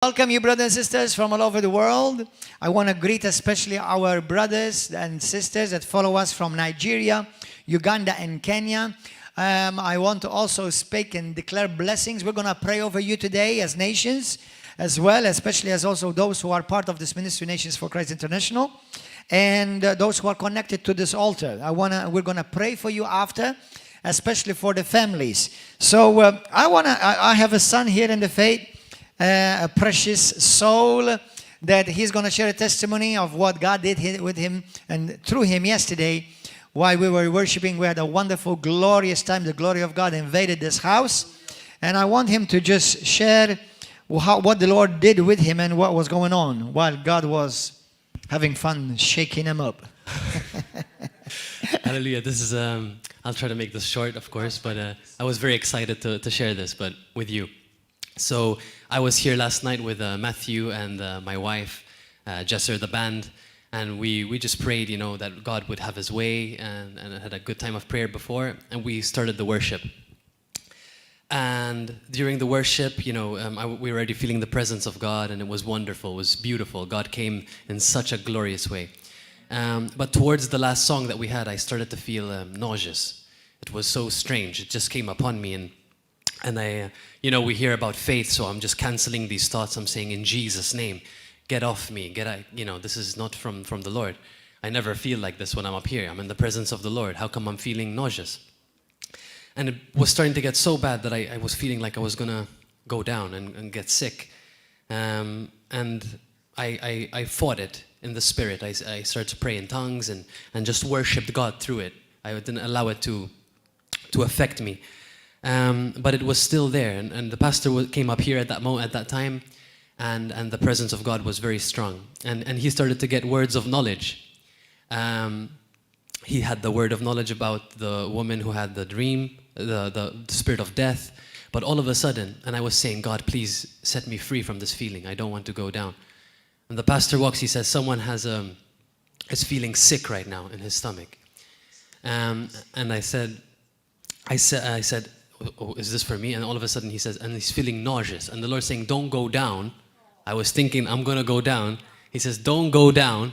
Welcome you brothers and sisters from all over the world. I want to greet especially our brothers and sisters that follow us from Nigeria, Uganda and Kenya. I want to also speak and declare blessings. We're going to pray over you today as nations as well, especially as also those who are part of this ministry, Nations for Christ International, and those who are connected to this altar. We're going to pray for you after, especially for the families. So I have a son here in the faith, a precious soul, that he's going to share a testimony of what God did with him and through him yesterday. While we were worshiping, we had a wonderful, glorious time. The glory of God invaded this house. And I want him to just share what the Lord did with him and what was going on while God was having fun shaking him up. Hallelujah. This is, I'll try to make this short, of course, but I was very excited to share this, but with you. So I was here last night with Matthew and my wife, Jesser, the band, and we just prayed, that God would have his way, and had a good time of prayer before, and we started the worship. And during the worship, we were already feeling the presence of God, and it was wonderful, it was beautiful. God came in such a glorious way. But towards the last song that we had, I started to feel nauseous. It was so strange. It just came upon me, and I, we hear about faith, so I'm just canceling these thoughts. I'm saying, in Jesus' name, get off me. This is not from the Lord. I never feel like this when I'm up here. I'm in the presence of the Lord. How come I'm feeling nauseous? And it was starting to get so bad that I was feeling like I was going to go down and get sick. And I fought it in the spirit. I started to pray in tongues and just worshiped God through it. I didn't allow it to affect me. But it was still there, and the pastor came up here at that time, and the presence of God was very strong, and he started to get words of knowledge. He had the word of knowledge about the woman who had the dream, the spirit of death, but all of a sudden, and I was saying, God, please set me free from this feeling. I don't want to go down. And the pastor walks. He says, someone is feeling sick right now in his stomach, and I said, oh, is this for me? And all of a sudden he says, and he's feeling nauseous. And the Lord's saying, don't go down. I was thinking, I'm going to go down. He says, don't go down.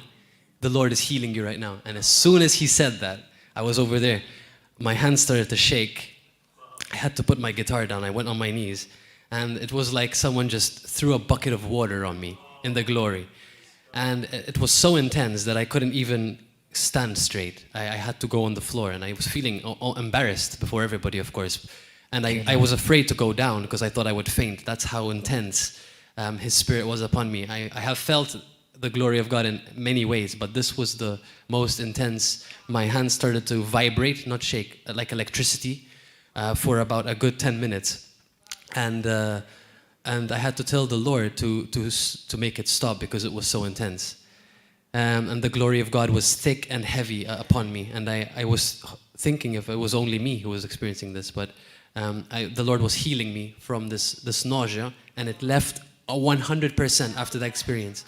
The Lord is healing you right now. And as soon as he said that, I was over there. My hands started to shake. I had to put my guitar down. I went on my knees. And it was like someone just threw a bucket of water on me in the glory. And it was so intense that I couldn't even stand straight. I had to go on the floor. And I was feeling embarrassed before everybody, of course. And I was afraid to go down because I thought I would faint. That's how intense his spirit was upon me. I have felt the glory of God in many ways, but this was the most intense. My hands started to vibrate, not shake, like electricity, for about a good 10 minutes. And I had to tell the Lord to make it stop because it was so intense. And the glory of God was thick and heavy upon me. And I was thinking if it was only me who was experiencing this, but the Lord was healing me from this nausea, and it left 100% after that experience.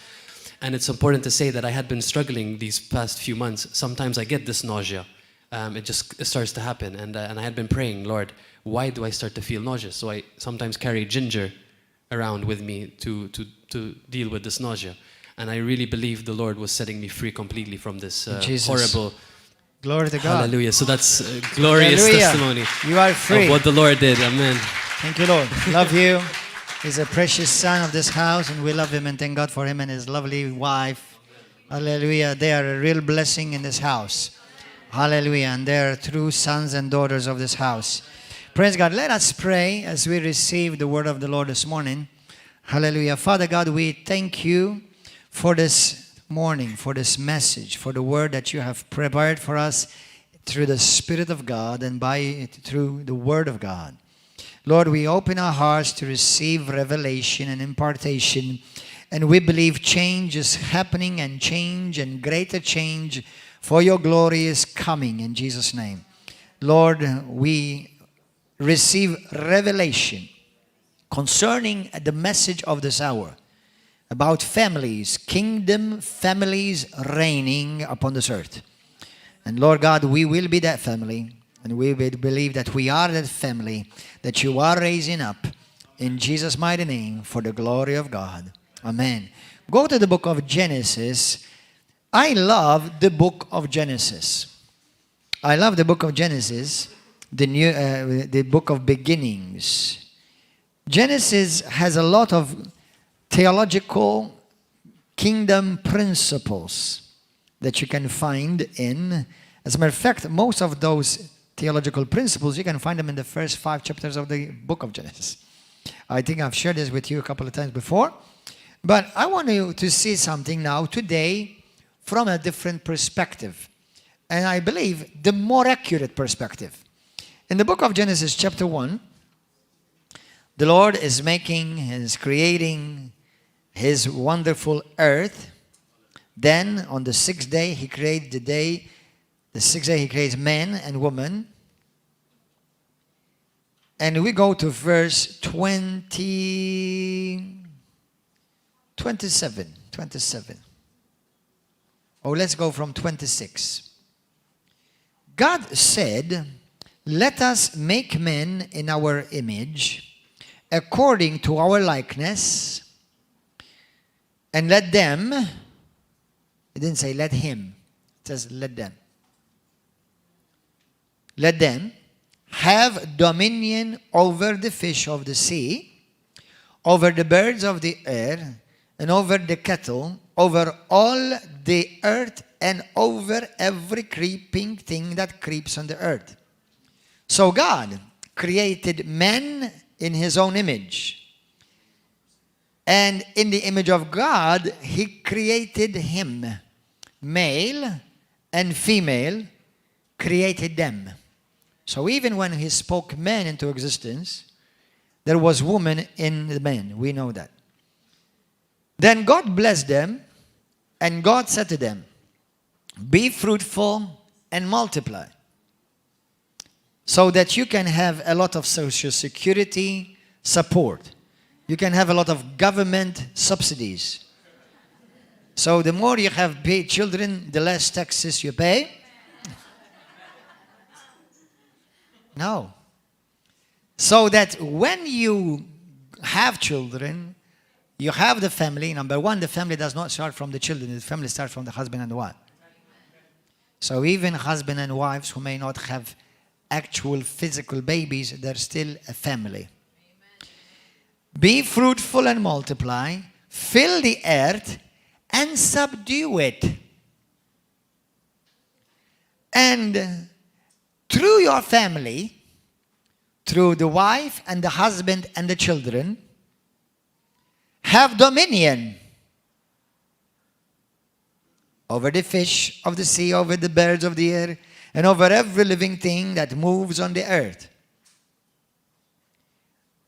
And it's important to say that I had been struggling these past few months. Sometimes I get this nausea. It starts to happen, and I had been praying, Lord, why do I start to feel nauseous? So I sometimes carry ginger around with me to deal with this nausea. And I really believe the Lord was setting me free completely from this horrible. Glory to God. Hallelujah. So that's a glorious testimony. You are free. Of what the Lord did. Amen. Thank you, Lord. Love you. He's a precious son of this house, and we love him and thank God for him and his lovely wife. Hallelujah. They are a real blessing in this house. Hallelujah. And they are true sons and daughters of this house. Praise God. Let us pray as we receive the word of the Lord this morning. Hallelujah. Father God, we thank you for this morning, for this message, for the word that you have prepared for us through the Spirit of God and through the Word of God. Lord, we open our hearts to receive revelation and impartation, and we believe change is happening, and change and greater change for your glory is coming in Jesus' name. Lord, we receive revelation concerning the message of this hour about families, kingdom families reigning upon this earth. And Lord God, we will be that family, and we will believe that we are that family that you are raising up In Jesus' mighty name, for the glory of God. Amen. Go to the book of Genesis. I love the book of Genesis. I love the book of Genesis, the book of beginnings. Genesis has a lot of theological kingdom principles that you can find in. As a matter of fact, most of those theological principles, you can find them in the first 5 chapters of the book of Genesis. I think I've shared this with you a couple of times before. But I want you to see something now today from a different perspective. And I believe the more accurate perspective. In the book of Genesis chapter 1, the Lord is creating His wonderful earth. Then on the 6th day, He creates the 6th day He creates man and woman. And we go to verse 27. Or let's go from 26. God said, "Let us make men in our image, according to our likeness, and let them," it didn't say let him, it says let them. "Let them have dominion over the fish of the sea, over the birds of the air, and over the cattle, over all the earth, and over every creeping thing that creeps on the earth." So God created man in His own image. And in the image of God, He created him. Male and female created them. So even when He spoke man into existence, there was woman in the man. We know that. Then God blessed them, and God said to them, "Be fruitful and multiply, so that you can have a lot of social security support. You can have a lot of government subsidies. So the more you have children, the less taxes you pay." No. So that when you have children, you have the family. Number one, the family does not start from the children. The family starts from the husband and the wife. So even husband and wives who may not have actual physical babies, they're still a family. "Be fruitful and multiply, fill the earth and subdue it. And through your family, through the wife and the husband and the children, have dominion over the fish of the sea, over the birds of the air, and over every living thing that moves on the earth."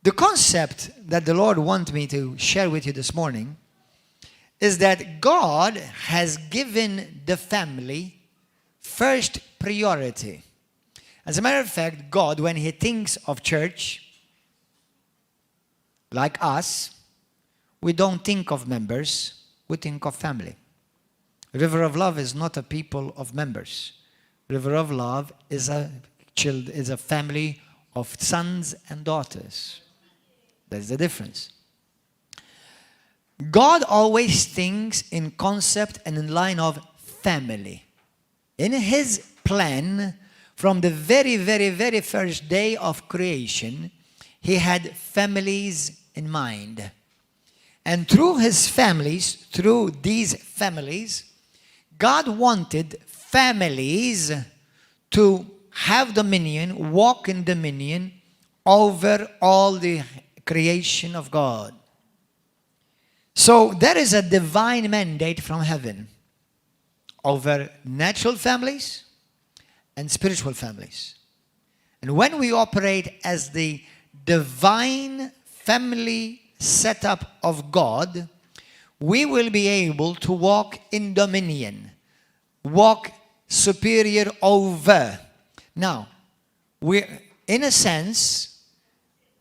The concept that the Lord wants me to share with you this morning is that God has given the family first priority. As a matter of fact, God, when He thinks of church, like us, we don't think of members, we think of family. River of Love is not a people of members. River of Love is a family of sons and daughters. That's the difference. God always thinks in concept and in line of family. In His plan, from the very, very, very first day of creation, He had families in mind. And through these families, God wanted families to have dominion, walk in dominion over all the creation of God. So there is a divine mandate from heaven over natural families and spiritual families. And when we operate as the divine family setup of God, we will be able to walk in dominion, walk superior over. Now, in a sense,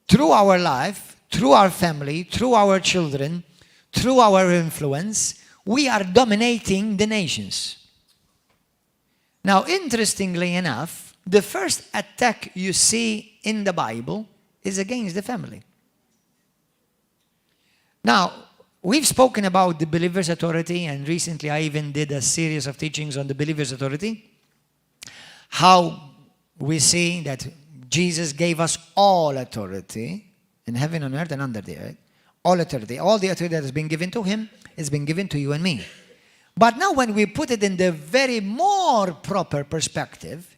through our life, through our family, through our children, through our influence, we are dominating the nations. Now, interestingly enough, the first attack you see in the Bible is against the family. Now, we've spoken about the believer's authority, and recently I even did a series of teachings on the believer's authority. How we see that Jesus gave us all authority in heaven, on earth, and under the earth. All authority. All the authority that has been given to him has been given to you and me. But now when we put it in the very more proper perspective,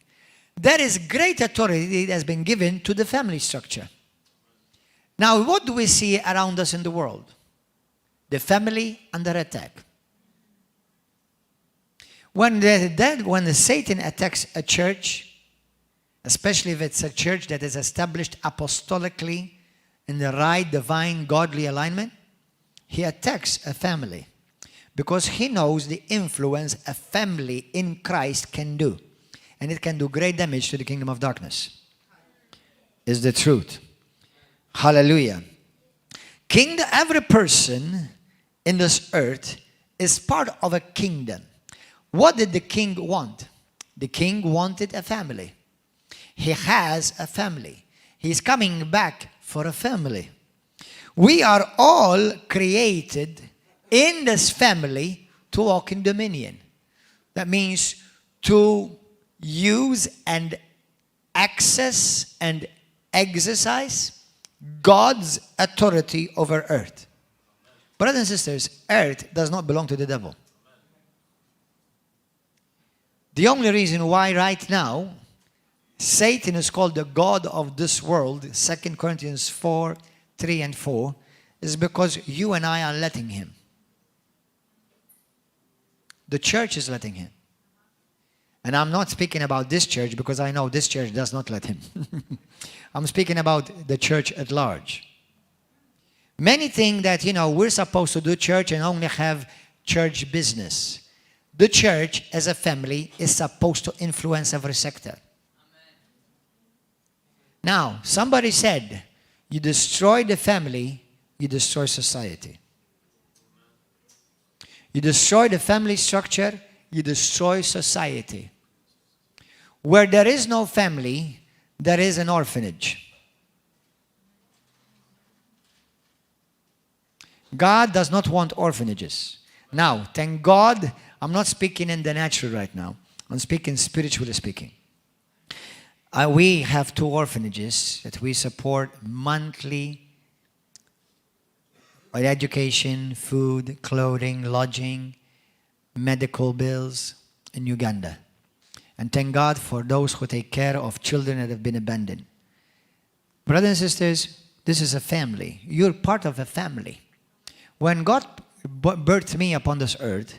there is great authority that has been given to the family structure. Now, what do we see around us in the world? The family under attack. When Satan attacks a church, especially if it's a church that is established apostolically in the right, divine, godly alignment, he attacks a family because he knows the influence a family in Christ can do. And it can do great damage to the kingdom of darkness. Is the truth. Hallelujah. Every person in this earth is part of a kingdom. What did the king want? The king wanted a family. He has a family. He's coming back for a family. We are all created in this family to walk in dominion. That means to use and access and exercise God's authority over earth. Brothers and sisters, earth does not belong to the devil. The only reason why right now Satan is called the God of this world, 2 Corinthians 4, 3 and 4, is because you and I are letting him. The church is letting him. And I'm not speaking about this church because I know this church does not let him. I'm speaking about the church at large. Many think that, we're supposed to do church and only have church business. The church as a family is supposed to influence every sector. Now, somebody said, you destroy the family, you destroy society. You destroy the family structure, you destroy society. Where there is no family, there is an orphanage. God does not want orphanages. Now, thank God, I'm not speaking in the natural right now. I'm speaking spiritually speaking. We have 2 orphanages that we support monthly with education, food, clothing, lodging, medical bills in Uganda. And thank God for those who take care of children that have been abandoned. Brothers and sisters, this is a family. You're part of a family. When God birthed me upon this earth,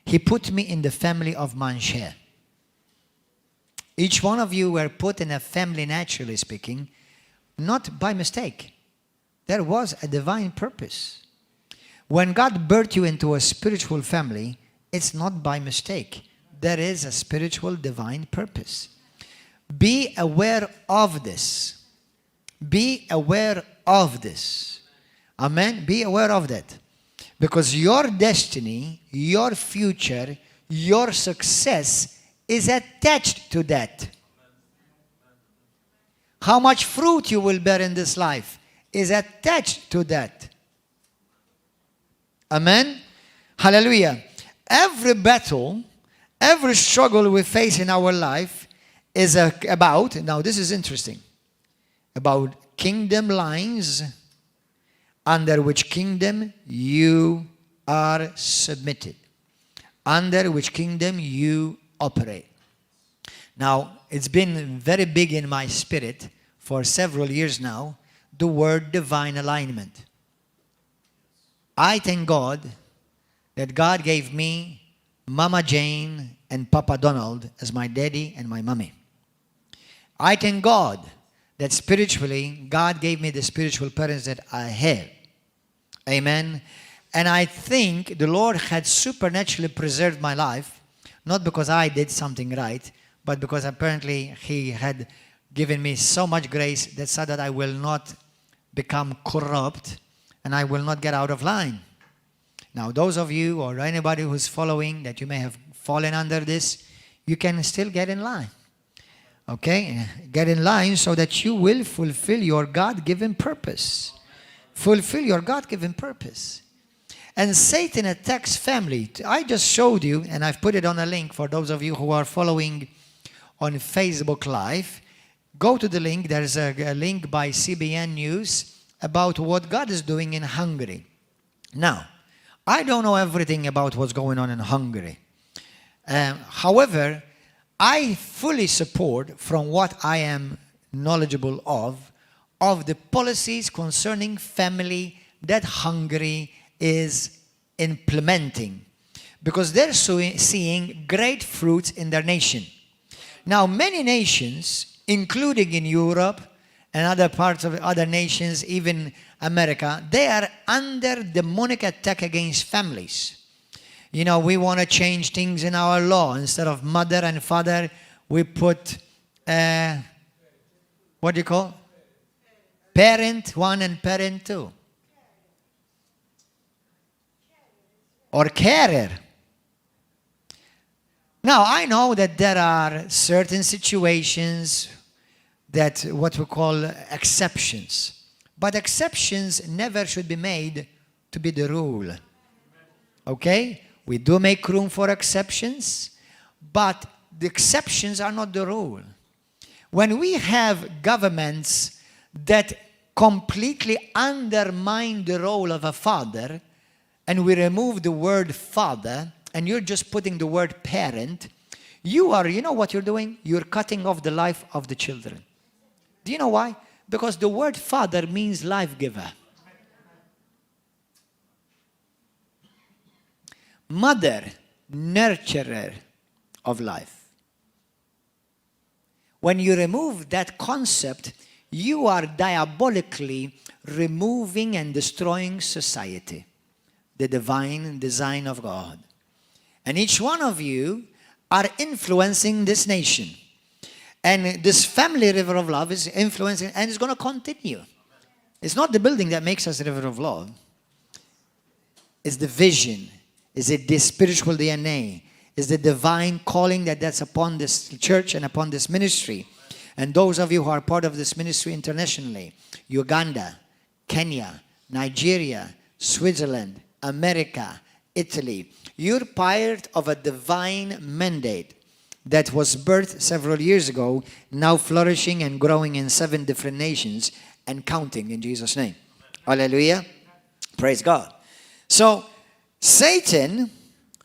he put me in the family of Manchè. Each one of you were put in a family, naturally speaking, not by mistake. There was a divine purpose. When God birthed you into a spiritual family, it's not by mistake. There is a spiritual divine purpose. Be aware of this. Be aware of this. Amen? Be aware of that. Because your destiny, your future, your success is attached to that. How much fruit you will bear in this life is attached to that. Amen? Hallelujah. Every battle, every struggle we face in our life is about, now this is interesting, about kingdom lines under which kingdom you are submitted, under which kingdom you operate. Now, it's been very big in my spirit for several years now, the word divine alignment. I thank God that God gave me Mama Jane and Papa Donald as my daddy and my mommy. I thank God that spiritually, God gave me the spiritual parents that I have. Amen. And I think the Lord had supernaturally preserved my life, not because I did something right, but because apparently He had given me so much grace that so that I will not become corrupt and I will not get out of line. Now, those of you or anybody who's following that you may have fallen under this, you can still get in line. Okay? Get in line so that you will fulfill your God-given purpose fulfill your God-given purpose. And Satan attacks family. I just showed you, and I've put it on a link for those of you who are following on Facebook Live. Go to the link. There's a link by CBN News about what God is doing in Hungary. Now, I don't know everything about what's going on in Hungary. However, I fully support, from what I am knowledgeable of the policies concerning family that Hungary is implementing, because they're seeing great fruits in their nation. Now, many nations, including in Europe and other parts of other nations, even America, they are under demonic attack against families. You know, we want to change things in our law. Instead of mother and father, we put, what do you call? Parent 1 and parent 2. Or carer. Now, I know that there are certain situations that what we call exceptions. But exceptions never should be made to be the rule. Okay? We do make room for exceptions, but the exceptions are not the rule. When we have governments that completely undermine the role of a father, and we remove the word father, and you're just putting the word parent, you know what you're doing? You're cutting off the life of the children. Do you know why? Because the word father means life giver. Mother, nurturer of life. When you remove that concept, you are diabolically removing and destroying society, the divine design of God. And each one of you are influencing this nation. And this family river of love is influencing, and it's going to continue. It's not the building that makes us a river of love. It's the vision. Is it the spiritual DNA? Is the divine calling that's upon this church and upon this ministry? And those of you who are part of this ministry internationally, Uganda, Kenya, Nigeria, Switzerland, America, Italy, you're part of a divine mandate that was birthed several years ago, now flourishing and growing in 7 different nations and counting in Jesus' name. Hallelujah. Praise God. So, Satan,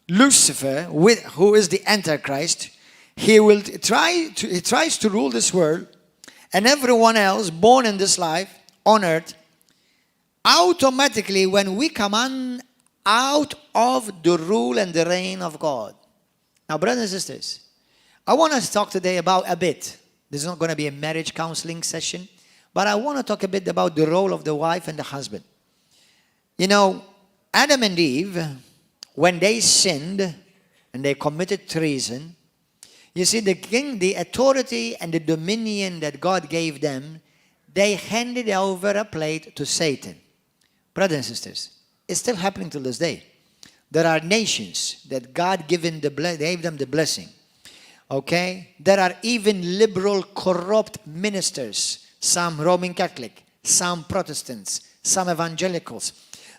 Lucifer, who is the Antichrist, he tries to rule this world, and everyone else born in this life on earth, automatically when we come out of the rule and the reign of God. Now, brothers and sisters, I want to talk today about a bit. This is not going to be a marriage counseling session, but I want to talk a bit about the role of the wife and the husband. You know, Adam and Eve, when they sinned and they committed treason, you see, the authority and the dominion that God gave them, they handed over a plate to Satan. Brothers and sisters, it's still happening till this day. There are nations that God gave them the blessing. Okay? There are even liberal, corrupt ministers, some Roman Catholic, some Protestants, some evangelicals,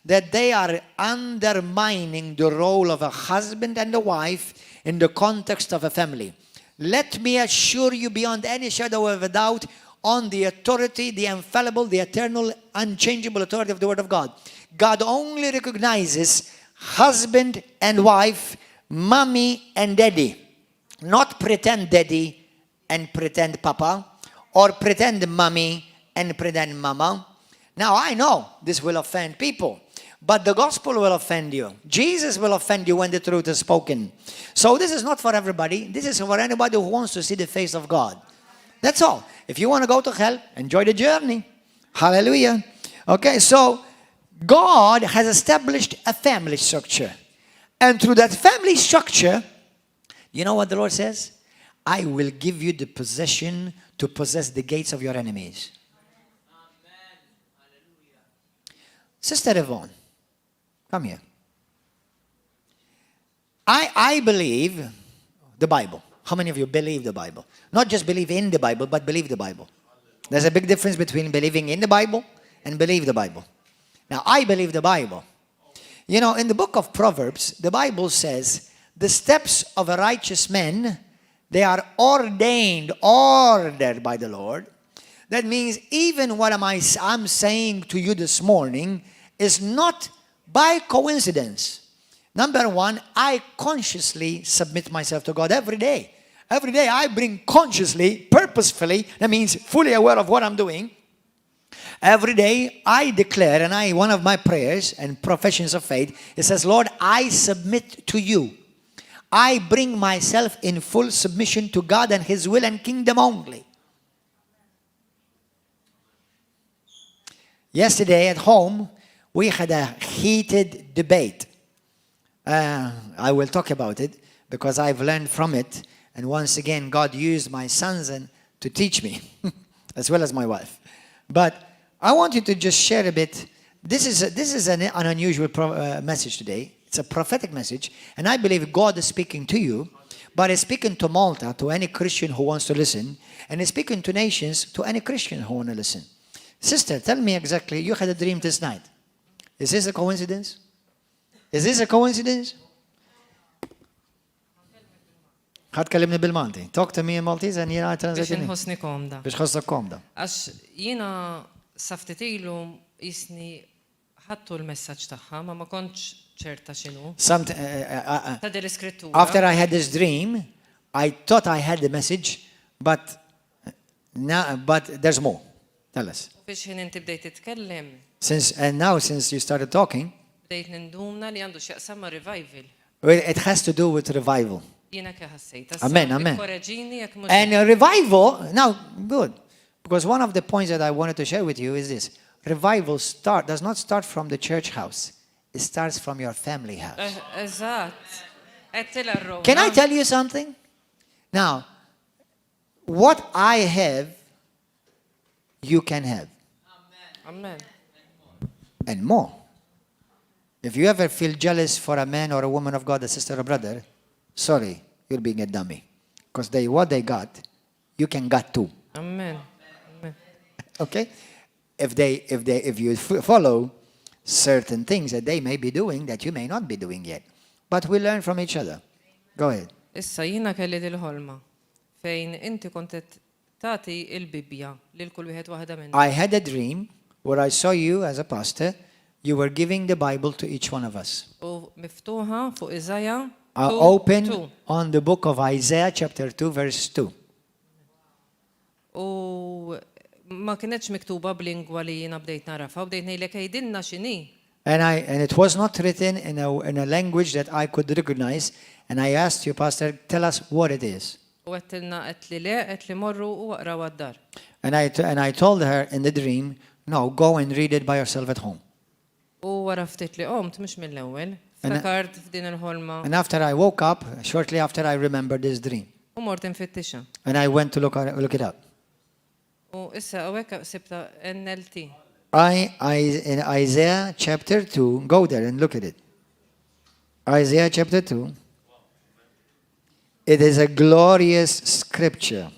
that they are undermining the role of a husband and a wife in the context of a family. Let me assure you beyond any shadow of a doubt on the authority, the infallible, the eternal, unchangeable authority of the Word of God. God only recognizes husband and wife, mommy and daddy. Not pretend daddy and pretend papa, or pretend mommy and pretend mama. Now, I know this will offend people, but the gospel will offend you. Jesus will offend you when the truth is spoken. So this is not for everybody. This is for anybody who wants to see the face of God. That's all. If you want to go to hell, enjoy the journey. Hallelujah. Okay, so God has established a family structure. And through that family structure, you know what the Lord says? I will give you the possession to possess the gates of your enemies. Amen. Hallelujah. Sister Yvonne, come here. I believe the Bible. How many of you believe the Bible? Not just believe in the Bible, but believe the Bible. There's a big difference between believing in the Bible and believe the Bible. Now, I believe the Bible. You know, in the book of Proverbs, the Bible says, the steps of a righteous man, they are ordered by the Lord. That means even what I'm saying to you this morning is not by coincidence. Number one, I consciously submit myself to God every day. Every day I bring consciously, purposefully, that means fully aware of what I'm doing. Every day I declare, and one of my prayers and professions of faith, it says, Lord, I submit to you. I bring myself in full submission to God and His will and kingdom only. Yesterday at home, we had a heated debate. I will talk about it because I've learned from it. And once again, God used my sons to teach me, as well as my wife. But I want you to just share a bit. This is an unusual message today. It's a prophetic message. And I believe God is speaking to you, but He's speaking to Malta, to any Christian who wants to listen. And He's speaking to nations, to any Christian who wants to listen. Sister, tell me exactly, you had a dream this night. Is this a coincidence? Is this a coincidence? Ħadd kellimni bil-Malti. Talk to me in Maltese and I translate it. Biex inħossni komda. Biex ħossok komda. Għax jiena saftitilu jisni ħadtu l-messaġġ tagħha, ma kontx ċerta x'inhu. Ta' dil-iskrittura. After I had this dream, I thought I had the message, but there's more. Tell us. Biex inti bdejt titkellem. Since you started talking, bdejt nindumna li għandu x'jaqsam ma' revival. It has to do with revival. Jiena ħassejt. Amen, amen. Korreġini jekk mhux. And revival, now, good. Because one of the points that I wanted to share with you is this. Revival does not start from the church house. It starts from your family house. Eżatt. Can I tell you something? Now, what I have, you can have. Amen. And more. If you ever feel jealous for a man or a woman of God, a sister or brother, sorry, you're being a dummy. Because what they got, you can get too. Amen. Amen. Okay? If you follow certain things that they may be doing that you may not be doing yet. But we learn from each other. Go ahead. Issa jiena kelli dil-ħolma fejn inti kont tagħti il-Bibja lil kull wieħed waħda minna. I had a dream where I saw you as a pastor, you were giving the Bible to each one of us. U miftuħa fuq Iżajja. Open on the book of Isaiah chapter 2 verse 2. U ma kienetx miktuba b'lingwa li jiena bdejt narafha u bdejt ngħidlek għidilna x'inhi. And it was not written in a language that I could recognize. And I asked you, Pastor, tell us what it is. U għettilna qed li le, qed li morru u waqraw għad-dar. And I told her in the dream, no, go and read it by yourself at home. U wara ftit li qomt mhux mill-ewwel. Ftakart f'din il-ħolma. And after I woke up, shortly after I remembered this dream. U mort infittixa. And I went to look it up. U issa hawnhekk sibta NLT. In Isaiah chapter 2, go there and look at it. Isaiah chapter 2. It is a glorious scripture.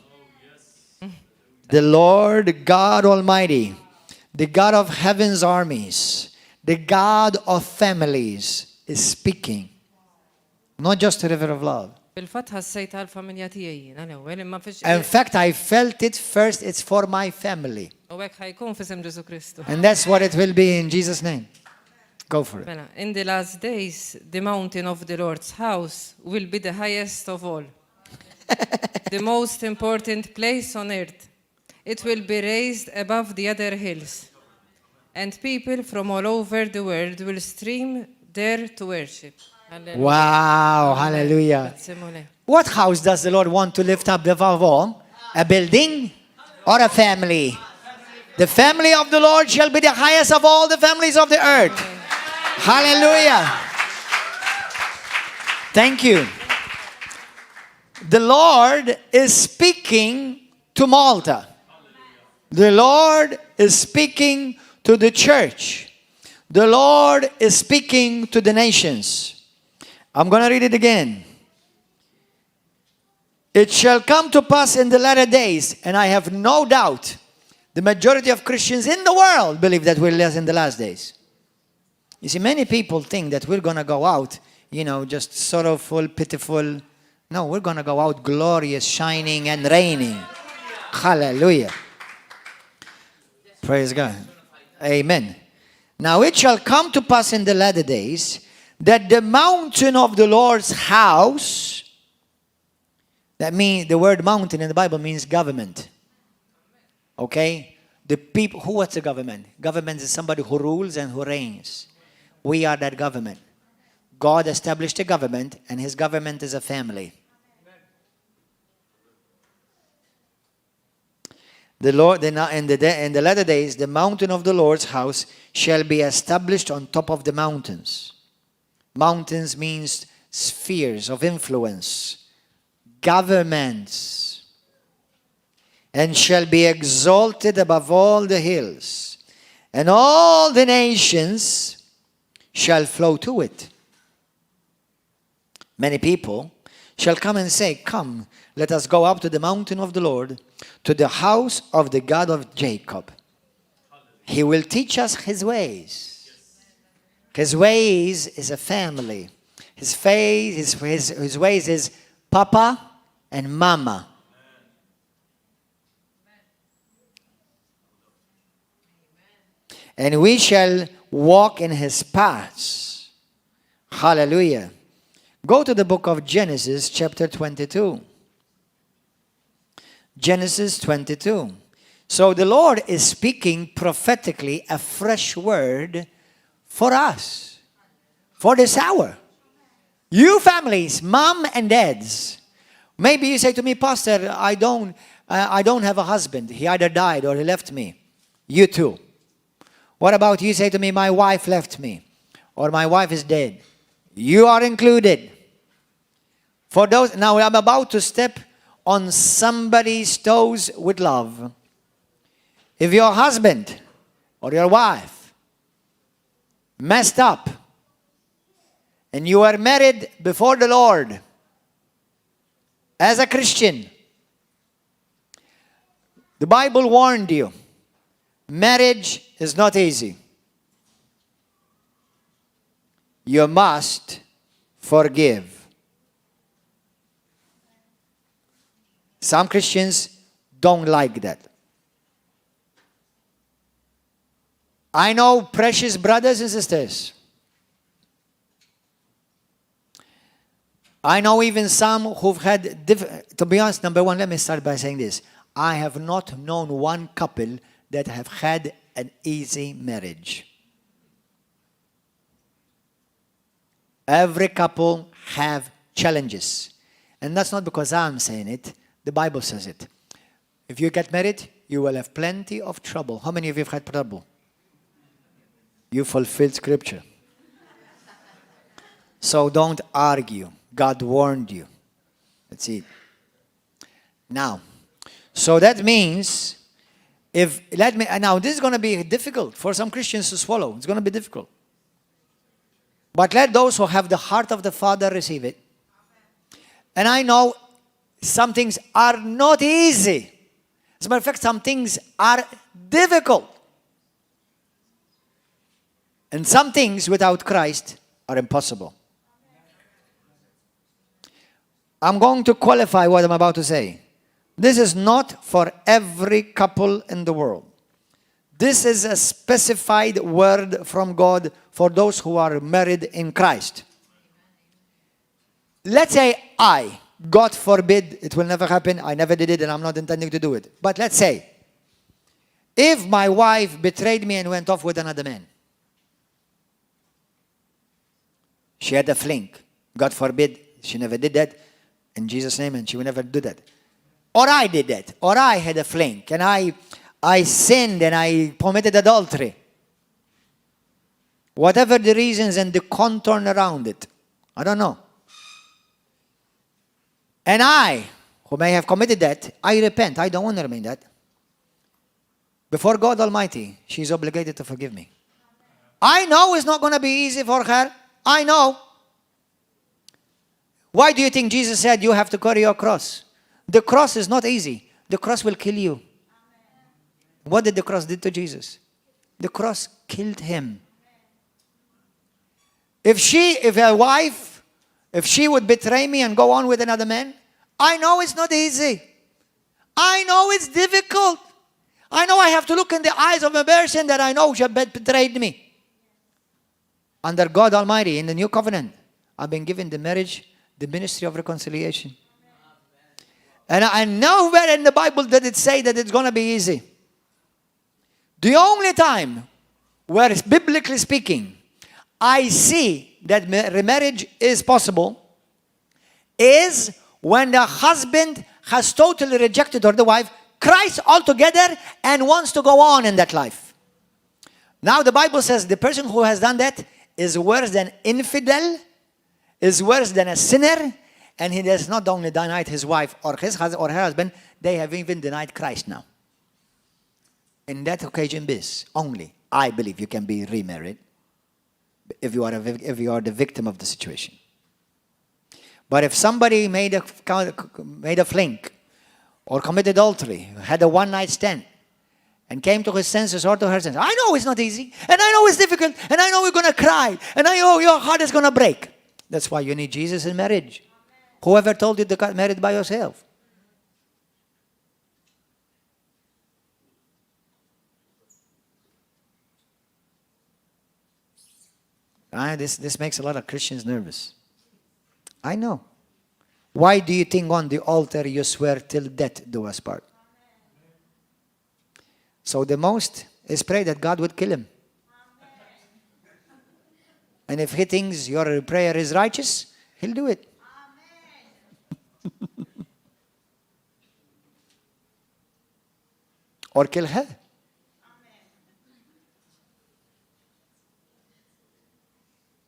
The Lord God Almighty, the God of heaven's armies, the God of families is speaking. Not just a river of love. In fact, I felt it first, it's for my family. And that's what it will be in Jesus' name. Go for it. In the last days, the mountain of the Lord's house will be the highest of all. The most important place on earth. It will be raised above the other hills. And people from all over the world will stream there to worship. Hallelujah. Wow, hallelujah. What house does the Lord want to lift up above all? A building or a family? The family of the Lord shall be the highest of all the families of the earth. Hallelujah. Thank you. The Lord is speaking to Malta. The Lord is speaking to the church. The Lord is speaking to the nations. I'm going to read it again. It shall come to pass in the latter days, and I have no doubt the majority of Christians in the world believe that we're in the last days. You see, many people think that we're going to go out, just sorrowful, pitiful. No, we're going to go out glorious, shining, and reigning. Hallelujah. Praise God. Amen. Now it shall come to pass in the latter days that the mountain of the Lord's house, that means the word mountain in the Bible means government. Okay? The people, what's a government? Government is somebody who rules and who reigns. We are that government. God established a government, and his government is a family. The Lord, in the latter days, the mountain of the Lord's house shall be established on top of the mountains. Mountains means spheres of influence, governments, and shall be exalted above all the hills, and all the nations shall flow to it. Many people shall come and say, come, let us go up to the mountain of the Lord, to the house of the God of Jacob. He will teach us his ways. His ways is a family. His ways is Papa and Mama. And we shall walk in his paths. Hallelujah. Go to the book of Genesis, chapter 22. Genesis 22. So the Lord is speaking prophetically a fresh word for us, for this hour. You families, mom and dads, maybe you say to me, Pastor, I don't have a husband. He either died or he left me. You too. What about you say to me, my wife left me, or my wife is dead? You are included. For those, now I'm about to step on somebody's toes with love. If your husband or your wife messed up and you are married before the Lord as a Christian, the Bible warned you, marriage is not easy. You must forgive. Some Christians don't like that. I know precious brothers and sisters. I know even some who've had, to be honest, number one, let me start by saying this. I have not known one couple that have had an easy marriage. Every couple have challenges. And that's not because I'm saying it. The Bible says it. If you get married, you will have plenty of trouble. How many of you have had trouble? You fulfilled scripture. So don't argue. God warned you. That's it. Now, so that means, now this is going to be difficult for some Christians to swallow. It's going to be difficult. But let those who have the heart of the Father receive it. And I know some things are not easy. As a matter of fact, some things are difficult. And some things without Christ are impossible. I'm going to qualify what I'm about to say. This is not for every couple in the world. This is a specified word from God for those who are married in Christ. Let's say God forbid, it will never happen. I never did it and I'm not intending to do it. But let's say, if my wife betrayed me and went off with another man, she had a fling. God forbid, she never did that. In Jesus' name, and she will never do that. Or I did that. Or I had a fling. And I sinned and I committed adultery. Whatever the reasons and the contour around it. I don't know. And I, who may have committed that, I repent. I don't want to remain that. Before God Almighty, she's obligated to forgive me. I know it's not going to be easy for her. I know. Why do you think Jesus said you have to carry your cross? The cross is not easy. The cross will kill you. What did the cross do to Jesus? The cross killed him. If a wife, if she would betray me and go on with another man, I know it's not easy. I know it's difficult. I know I have to look in the eyes of a person that I know she betrayed me. Under God Almighty, in the new covenant, I've been given the marriage, the ministry of reconciliation. And nowhere in the Bible did it say that it's going to be easy. The only time where, biblically speaking, I see that remarriage is possible is when the husband has totally rejected or the wife, Christ altogether, and wants to go on in that life. Now the Bible says the person who has done that is worse than infidel, is worse than a sinner, and he has not only denied his wife or his husband or her husband, they have even denied Christ now. In that occasion, this only, I believe you can be remarried if you are the victim of the situation. But if somebody made a fling or committed adultery, had a one-night stand, and came to his senses or to her senses, I know it's not easy, and I know it's difficult, and I know we're going to cry, and I know your heart is going to break. That's why you need Jesus in marriage. Whoever told you to get married by yourself? This makes a lot of Christians nervous. I know. Why do you think on the altar you swear till death do us part? So the most is pray that God would kill him. And if he thinks your prayer is righteous, he'll do it. Or kill her.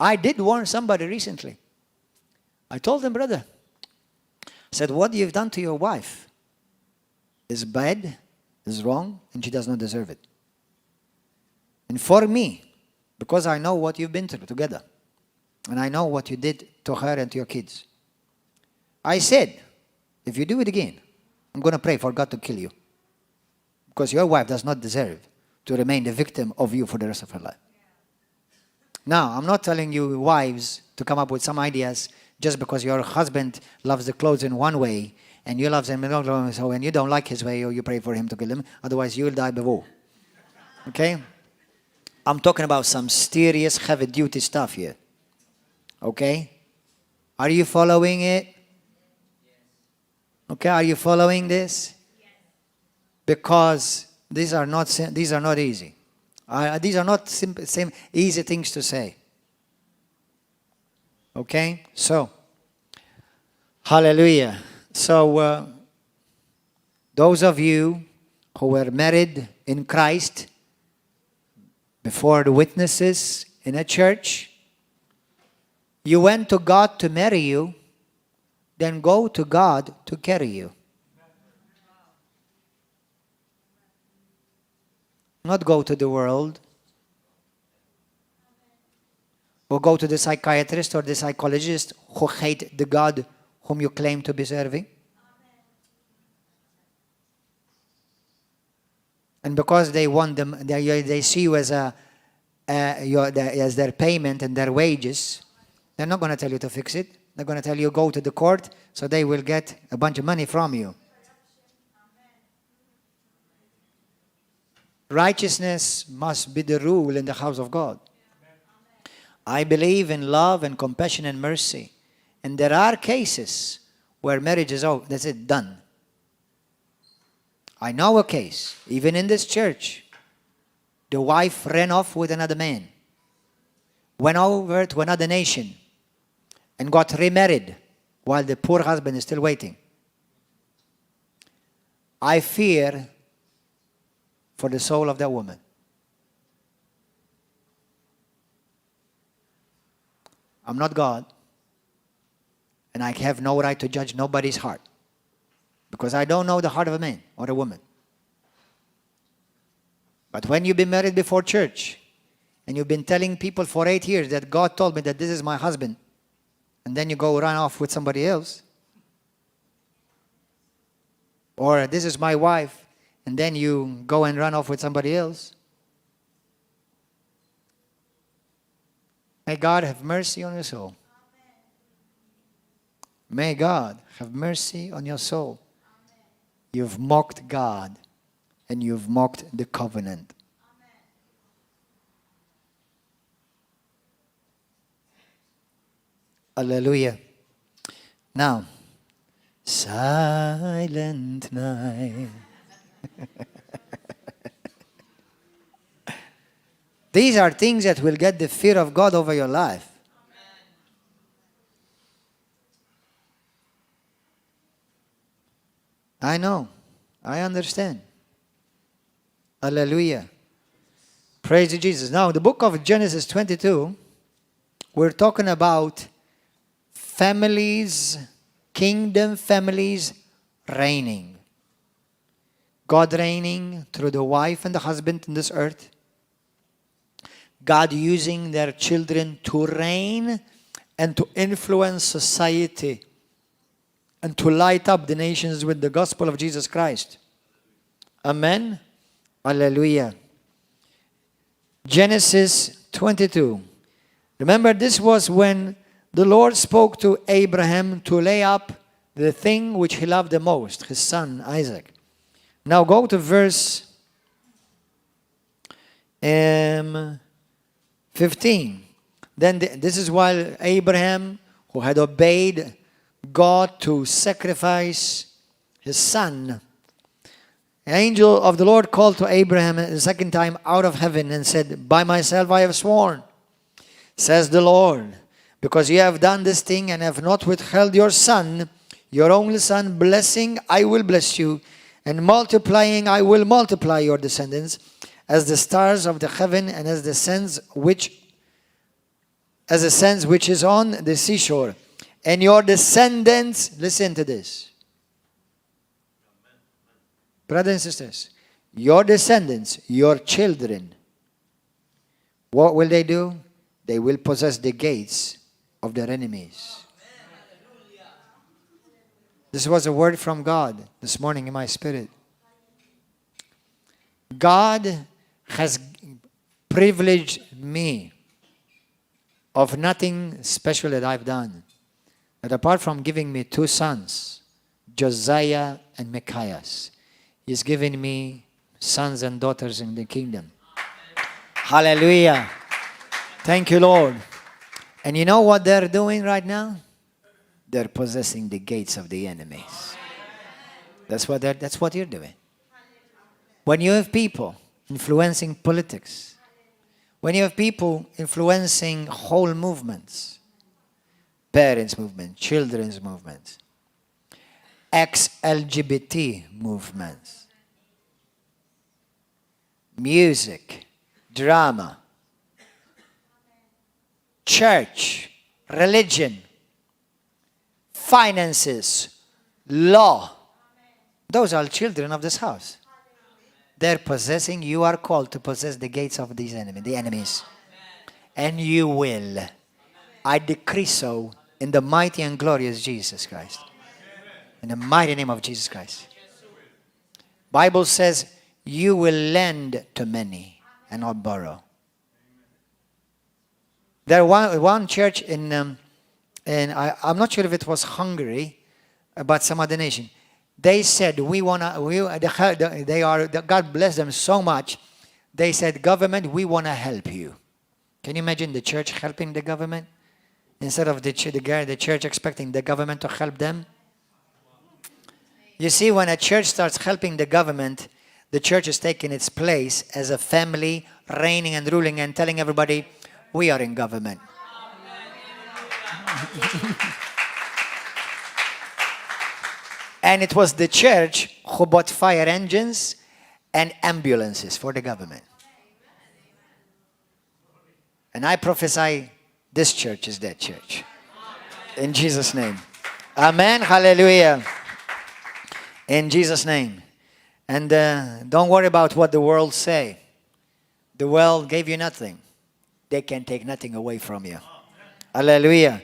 I did warn somebody recently. I told them, brother, I said, what you've done to your wife is bad, is wrong, and she does not deserve it. And for me, because I know what you've been through together, and I know what you did to her and to your kids, I said, if you do it again, I'm going to pray for God to kill you. Because your wife does not deserve to remain the victim of you for the rest of her life. Now, I'm not telling you wives to come up with some ideas just because your husband loves the clothes in one way and you love them in another way, so when you don't like his way, or you pray for him to kill him, otherwise you will die before. Okay? I'm talking about some serious heavy-duty stuff here. Okay? Are you following it? Okay, are you following this? Because these are not easy. These are not same easy things to say. Okay? So, hallelujah. So, those of you who were married in Christ before the witnesses in a church, you went to God to marry you, then go to God to carry you. Not go to the world, or go to the psychiatrist or the psychologist who hate the God whom you claim to be serving. And because they want them, they see you as as their payment and their wages, they're not going to tell you to fix it. They're going to tell you go to the court so they will get a bunch of money from you. Righteousness must be the rule in the house of God. I believe in love and compassion and mercy. And there are cases where marriage is over. That's it, done. I know a case, even in this church. The wife ran off with another man, went over to another nation, and got remarried while the poor husband is still waiting. I fear for the soul of that woman. I'm not God, and I have no right to judge nobody's heart, because I don't know the heart of a man or a woman. But when you've been married before church, and you've been telling people for 8 years that God told me that this is my husband, and then you go run off with somebody else, or this is my wife, and then you go and run off with somebody else. May God have mercy on your soul. May God have mercy on your soul. You've mocked God and you've mocked the covenant. Hallelujah. Now, silent night. These are things that will get the fear of God over your life. I know. I understand. Hallelujah. Praise Jesus. Now, the book of Genesis 22, we're talking about families, kingdom families reigning. God reigning through the wife and the husband in this earth. God using their children to reign and to influence society and to light up the nations with the gospel of Jesus Christ. Amen. Hallelujah. Genesis 22. Remember, this was when the Lord spoke to Abraham to lay up the thing which he loved the most, his son Isaac. Now go to verse 15. Then this is while Abraham, who had obeyed God to sacrifice his son, an angel of the Lord called to Abraham the second time out of heaven and said, "By myself I have sworn, says the Lord, because you have done this thing and have not withheld your son, your only son, blessing I will bless you, and multiplying I will multiply your descendants as the stars of the heaven and as the sands which is on the seashore. And your descendants," listen to this, brothers and sisters, your descendants, your children, what will they do? They will possess the gates of their enemies. This was a word from God this morning in my spirit. God has privileged me of nothing special that I've done. But apart from giving me two sons, Josiah and Micaiah, He's given me sons and daughters in the kingdom. Hallelujah. Thank you, Lord. And you know what they're doing right now? They're possessing the gates of the enemies. That's what you're doing. When you have people influencing politics, when you have people influencing whole movements, parents' movement, children's movements, ex-LGBT movements, music, drama, church, religion, finances, law. Those are children of this house. They're possessing, you are called to possess the gates of these enemies, the enemies. And you will. I decree so in the mighty and glorious Jesus Christ. In the mighty name of Jesus Christ. Bible says, you will lend to many and not borrow. There was one church in I'm not sure if it was Hungary, but some other nation. They said, God bless them so much. They said, government, we want to help you. Can you imagine the church helping the government? Instead of the church expecting the government to help them? You see, when a church starts helping the government, the church is taking its place as a family, reigning and ruling and telling everybody, we are in government. And it was the church who bought fire engines and ambulances for the government. And I prophesy, this church is that church. In Jesus' name. Amen. Hallelujah. In Jesus' name. And don't worry about what the world say. The world gave you nothing. They can take nothing away from you. Hallelujah.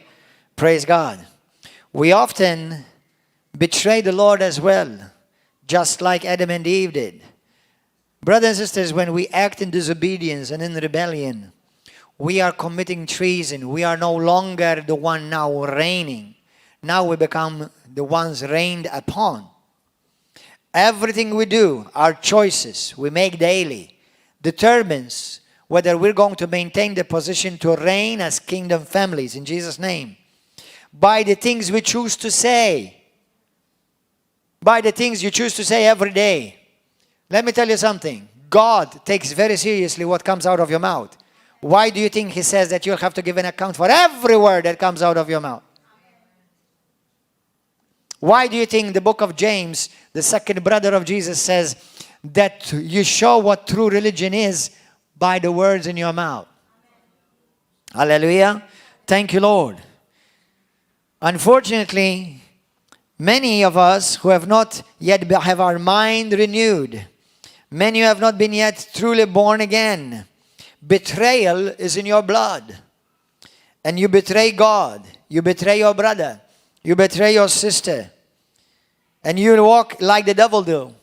Praise God. We often betray the Lord as well, just like Adam and Eve did. Brothers and sisters, when we act in disobedience and in rebellion, we are committing treason. We are no longer the one now reigning. Now we become the ones reigned upon. Everything we do, our choices we make daily, determines whether we're going to maintain the position to reign as kingdom families in Jesus' name. By the things we choose to say. By the things you choose to say every day. Let me tell you something. God takes very seriously what comes out of your mouth. Why do you think He says that you'll have to give an account for every word that comes out of your mouth? Why do you think the book of James, the second brother of Jesus, says that you show what true religion is by the words in your mouth? Hallelujah. Thank you, Lord. Unfortunately, many of us who have not yet have our mind renewed, many who have not been yet truly born again, betrayal is in your blood. And you betray God. You betray your brother. You betray your sister. And you walk like the devil do,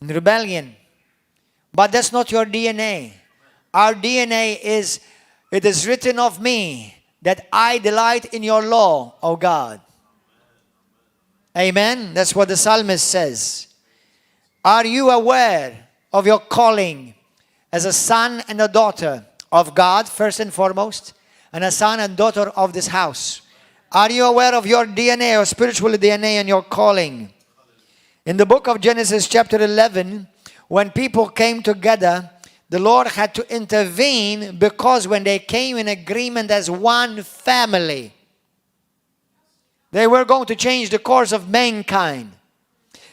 in rebellion. But that's not your DNA. Our DNA is, it is written of me that I delight in your law, O God. Amen. That's what the psalmist says. Are you aware of your calling as a son and a daughter of God, first and foremost, and a son and daughter of this house? Are you aware of your DNA, your spiritual DNA, and your calling? In the book of Genesis chapter 11, when people came together, the Lord had to intervene because when they came in agreement as one family, they were going to change the course of mankind.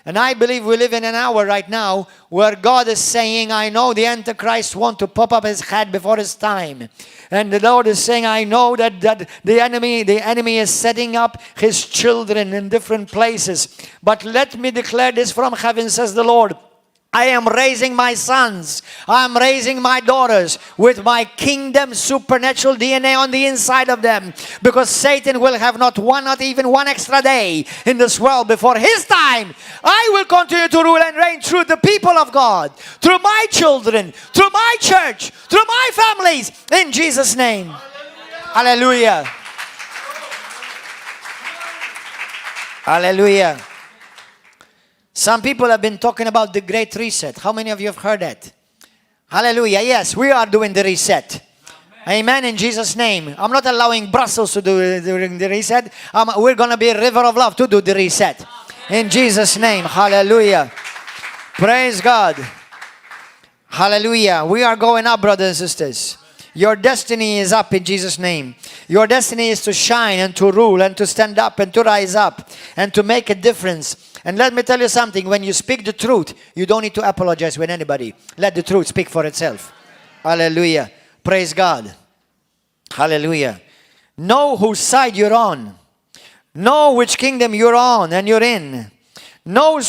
And I believe we live in an hour right now where God is saying, I know the Antichrist wants to pop up his head before his time. And the Lord is saying, I know that the enemy is setting up his children in different places. But let me declare this from heaven, says the Lord. I am raising my sons. I am raising my daughters with my kingdom supernatural DNA on the inside of them. Because Satan will have not even one extra day in this world before his time. I will continue to rule and reign through the people of God, through my children, through my church, through my families, in Jesus' name. Hallelujah. Hallelujah. Some people have been talking about the Great Reset. How many of you have heard that? Hallelujah. Yes, we are doing the reset. Amen. In Jesus' name. I'm not allowing Brussels to do during the reset. We're going to be a river of love to do the reset. In Jesus' name. Hallelujah. Praise God. Hallelujah. We are going up, brothers and sisters. Your destiny is up in Jesus' name. Your destiny is to shine and to rule and to stand up and to rise up and to make a difference. And let me tell you something. When you speak the truth, you don't need to apologize with anybody. Let the truth speak for itself. Hallelujah. Praise God. Hallelujah. Know whose side you're on. Know which kingdom you're on and you're in. Know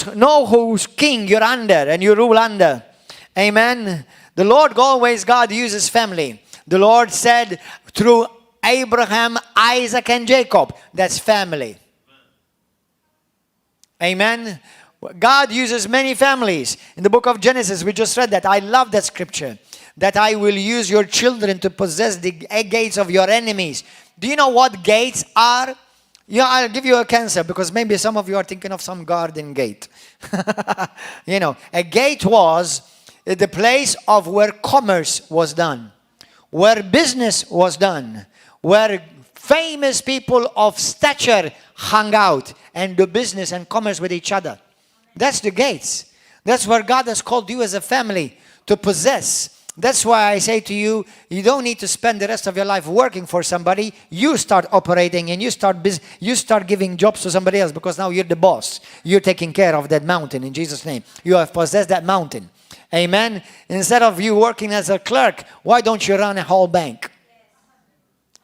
whose king you're under and you rule under. Amen. The Lord always, God uses family. The Lord said through Abraham, Isaac, and Jacob. That's family. Amen. God uses many families. In the book of Genesis, we just read that. I love that scripture. That I will use your children to possess the gates of your enemies. Do you know what gates are? Yeah, I'll give you a cancer because maybe some of you are thinking of some garden gate. You know, a gate was the place of where commerce was done, where business was done, where famous people of stature hung out and do business and commerce with each other. That's the gates. That's where God has called you as a family to possess. That's why I say to you, you don't need to spend the rest of your life working for somebody. You start operating and you start giving jobs to somebody else because now you're the boss. You're taking care of that mountain in Jesus' name. You have possessed that mountain. Amen. Instead of you working as a clerk, why don't you run a whole bank?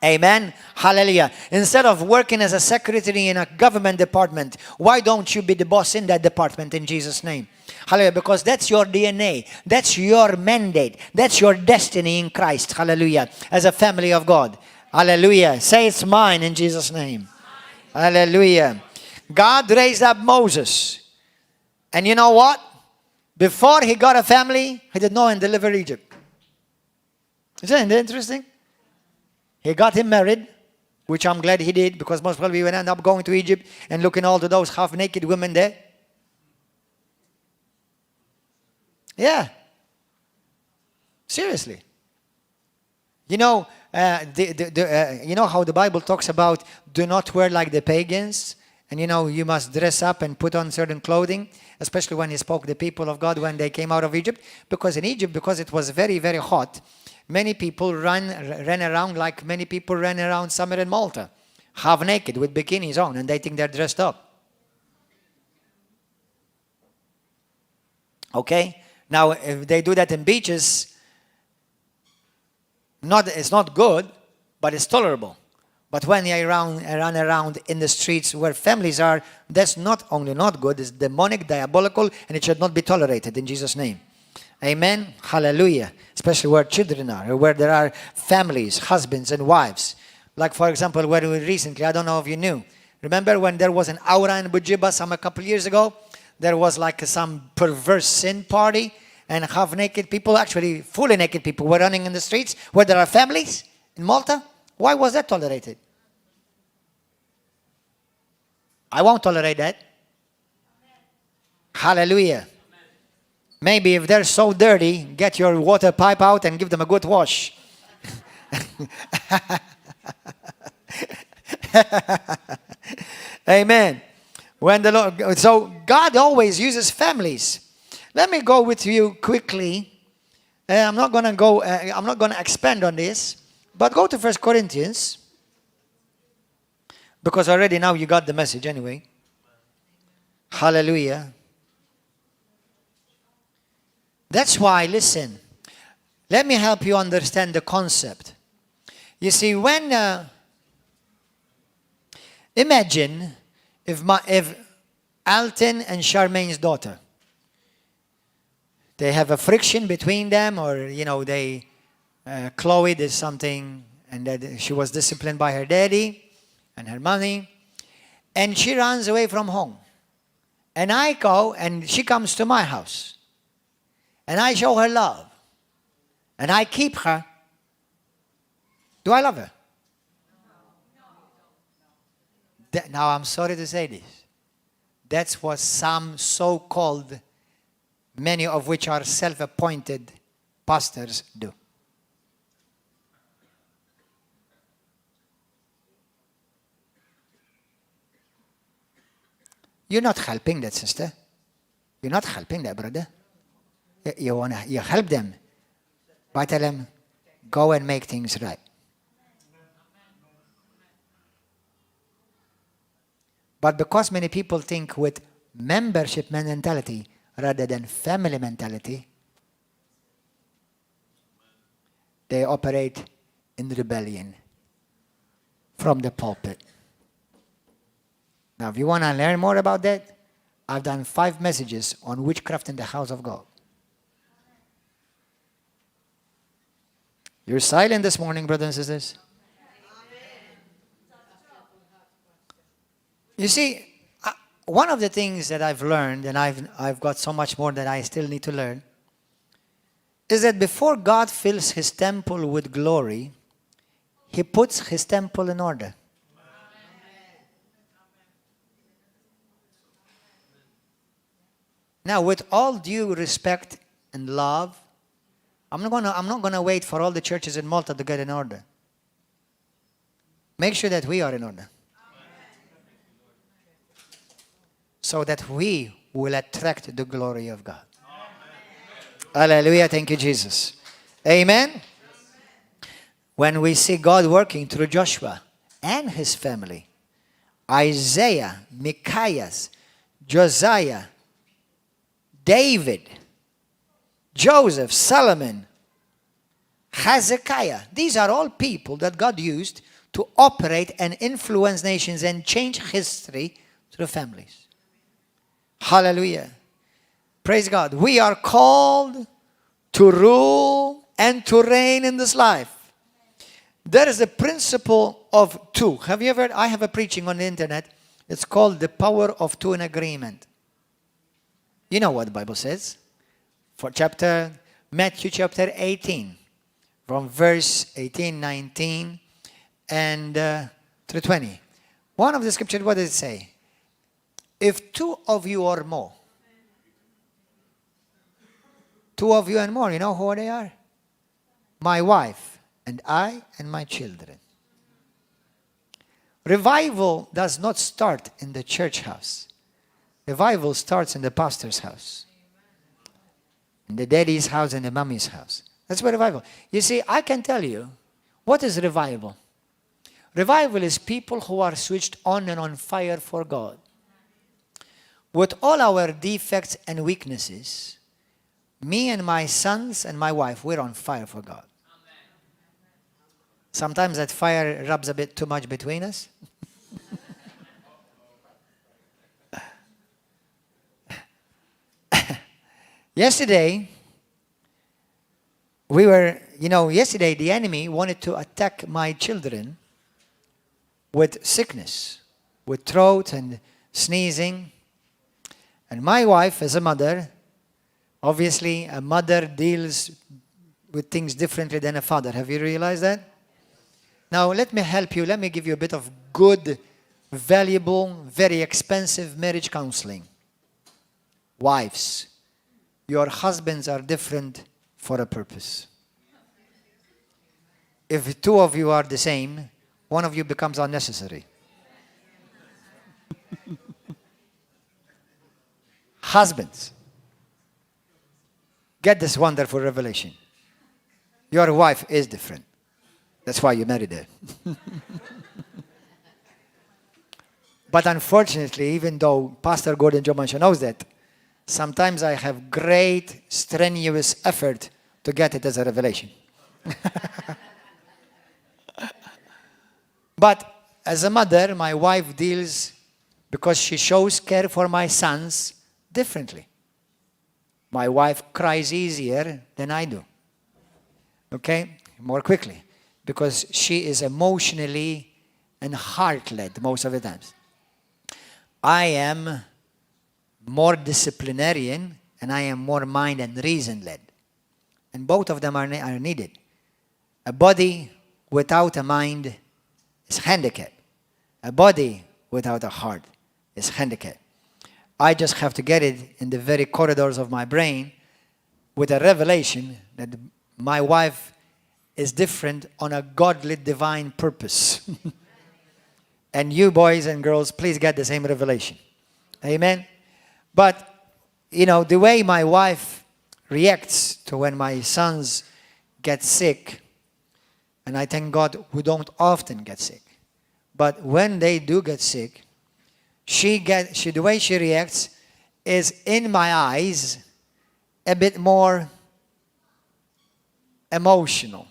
Amen. Hallelujah. Instead of working as a secretary in a government department, why don't you be the boss in that department in Jesus' name? Hallelujah. Because that's your DNA. That's your mandate. That's your destiny in Christ. Hallelujah. As a family of God. Hallelujah. Say it's mine in Jesus' name. Hallelujah. God raised up Moses. And you know what? Before he got a family, he did not deliver Egypt. Isn't it interesting? He got him married, which I'm glad he did, because most probably he would end up going to Egypt and looking all to those half-naked women there. Yeah. Seriously. You know, you know how the Bible talks about do not wear like the pagans? And you know, you must dress up and put on certain clothing, especially when he spoke to the people of God when they came out of Egypt. Because in Egypt, because it was very, very hot, many people ran around like many people ran around somewhere in Malta, half naked with bikinis on, and they think they're dressed up. Okay? Now, if they do that in beaches, it's not good, but it's tolerable. But when they run around in the streets where families are, that's not only not good, it's demonic, diabolical, and it should not be tolerated in Jesus' name. Amen? Hallelujah. Especially where children are, or where there are families, husbands and wives. Like, for example, where we recently, I don't know if you knew, remember when there was an aura in Bujiba a couple years ago? There was like some perverse sin party, and half-naked people, actually fully naked people, were running in the streets where there are families in Malta. Why was that tolerated? I won't tolerate that. Hallelujah. Maybe if they're so dirty, get your water pipe out and give them a good wash. Amen. So God always uses families. Let me go with you quickly. I'm not going to expand on this, but go to 1 Corinthians, because already now you got the message anyway. Hallelujah. That's why, listen, let me help you understand the concept. You see, when, imagine if Alton and Charmaine's daughter, they have a friction between them, or, you know, Chloe did something, and that she was disciplined by her daddy and her mommy, and she runs away from home. And I go, and she comes to my house. And I show her love. And I keep her. Do I love her? Now, I'm sorry to say this. That's what some so-called, many of which are self-appointed pastors, do. You're not helping that, sister. You're not helping that, brother. You help them by telling them, go and make things right. But because many people think with membership mentality rather than family mentality, they operate in rebellion from the pulpit. Now, if you want to learn more about that, I've done 5 messages on witchcraft in the house of God. You're silent this morning, brothers and sisters. You see, one of the things that I've learned, and I've got so much more that I still need to learn, is that before God fills his temple with glory, he puts his temple in order. Now, with all due respect and love, I'm not gonna wait for all the churches in Malta to get in order. Make sure that we are in order, so that we will attract the glory of God. Hallelujah. Thank you, Jesus. Amen. When we see God working through Joshua and his family, Isaiah, Micaiah, Josiah, David, Joseph, Solomon, Hezekiah. These are all people that God used to operate and influence nations and change history through families. Hallelujah. Praise God. We are called to rule and to reign in this life. There is a principle of 2. Have you ever, I have a preaching on the internet. It's called the power of 2 in agreement. You know what the Bible says. For Matthew chapter 18, from verse 18, 19, and through 20. One of the scriptures, what does it say? If two of you or more, two of you and more, you know who they are? My wife and I and my children. Revival does not start in the church house. Revival starts in the pastor's house. In the daddy's house and the mommy's house. That's what revival. You see, I can tell you, what is revival? Revival is people who are switched on and on fire for God. With all our defects and weaknesses, me and my sons and my wife, we're on fire for God. Sometimes that fire rubs a bit too much between us. Yesterday, yesterday the enemy wanted to attack my children with sickness, with throat and sneezing. And my wife, as a mother, obviously a mother deals with things differently than a father. Have you realized that? Now, let me help you. Let me give you a bit of good, valuable, very expensive marriage counseling. Wives, your husbands are different for a purpose. If two of you are the same, one of you becomes unnecessary. Husbands, get this wonderful revelation. Your wife is different. That's why you married her. But unfortunately, even though Pastor Gordon Joe Manchè knows that, sometimes I have great, strenuous effort to get it as a revelation. But as a mother, my wife deals, because she shows care for my sons, differently. My wife cries easier than I do. Okay? More quickly. Because she is emotionally and heart-led most of the times. I am more disciplinarian and I am more mind and reason-led. And both of them are needed. A body without a mind is handicapped. A body without a heart is handicapped. I just have to get it in the very corridors of my brain with a revelation that my wife is different on a godly, divine purpose. And you boys and girls, please get the same revelation. Amen? But, the way my wife reacts to when my sons get sick, and I thank God we don't often get sick, but when they do get sick, the way she reacts is, in my eyes, a bit more emotional.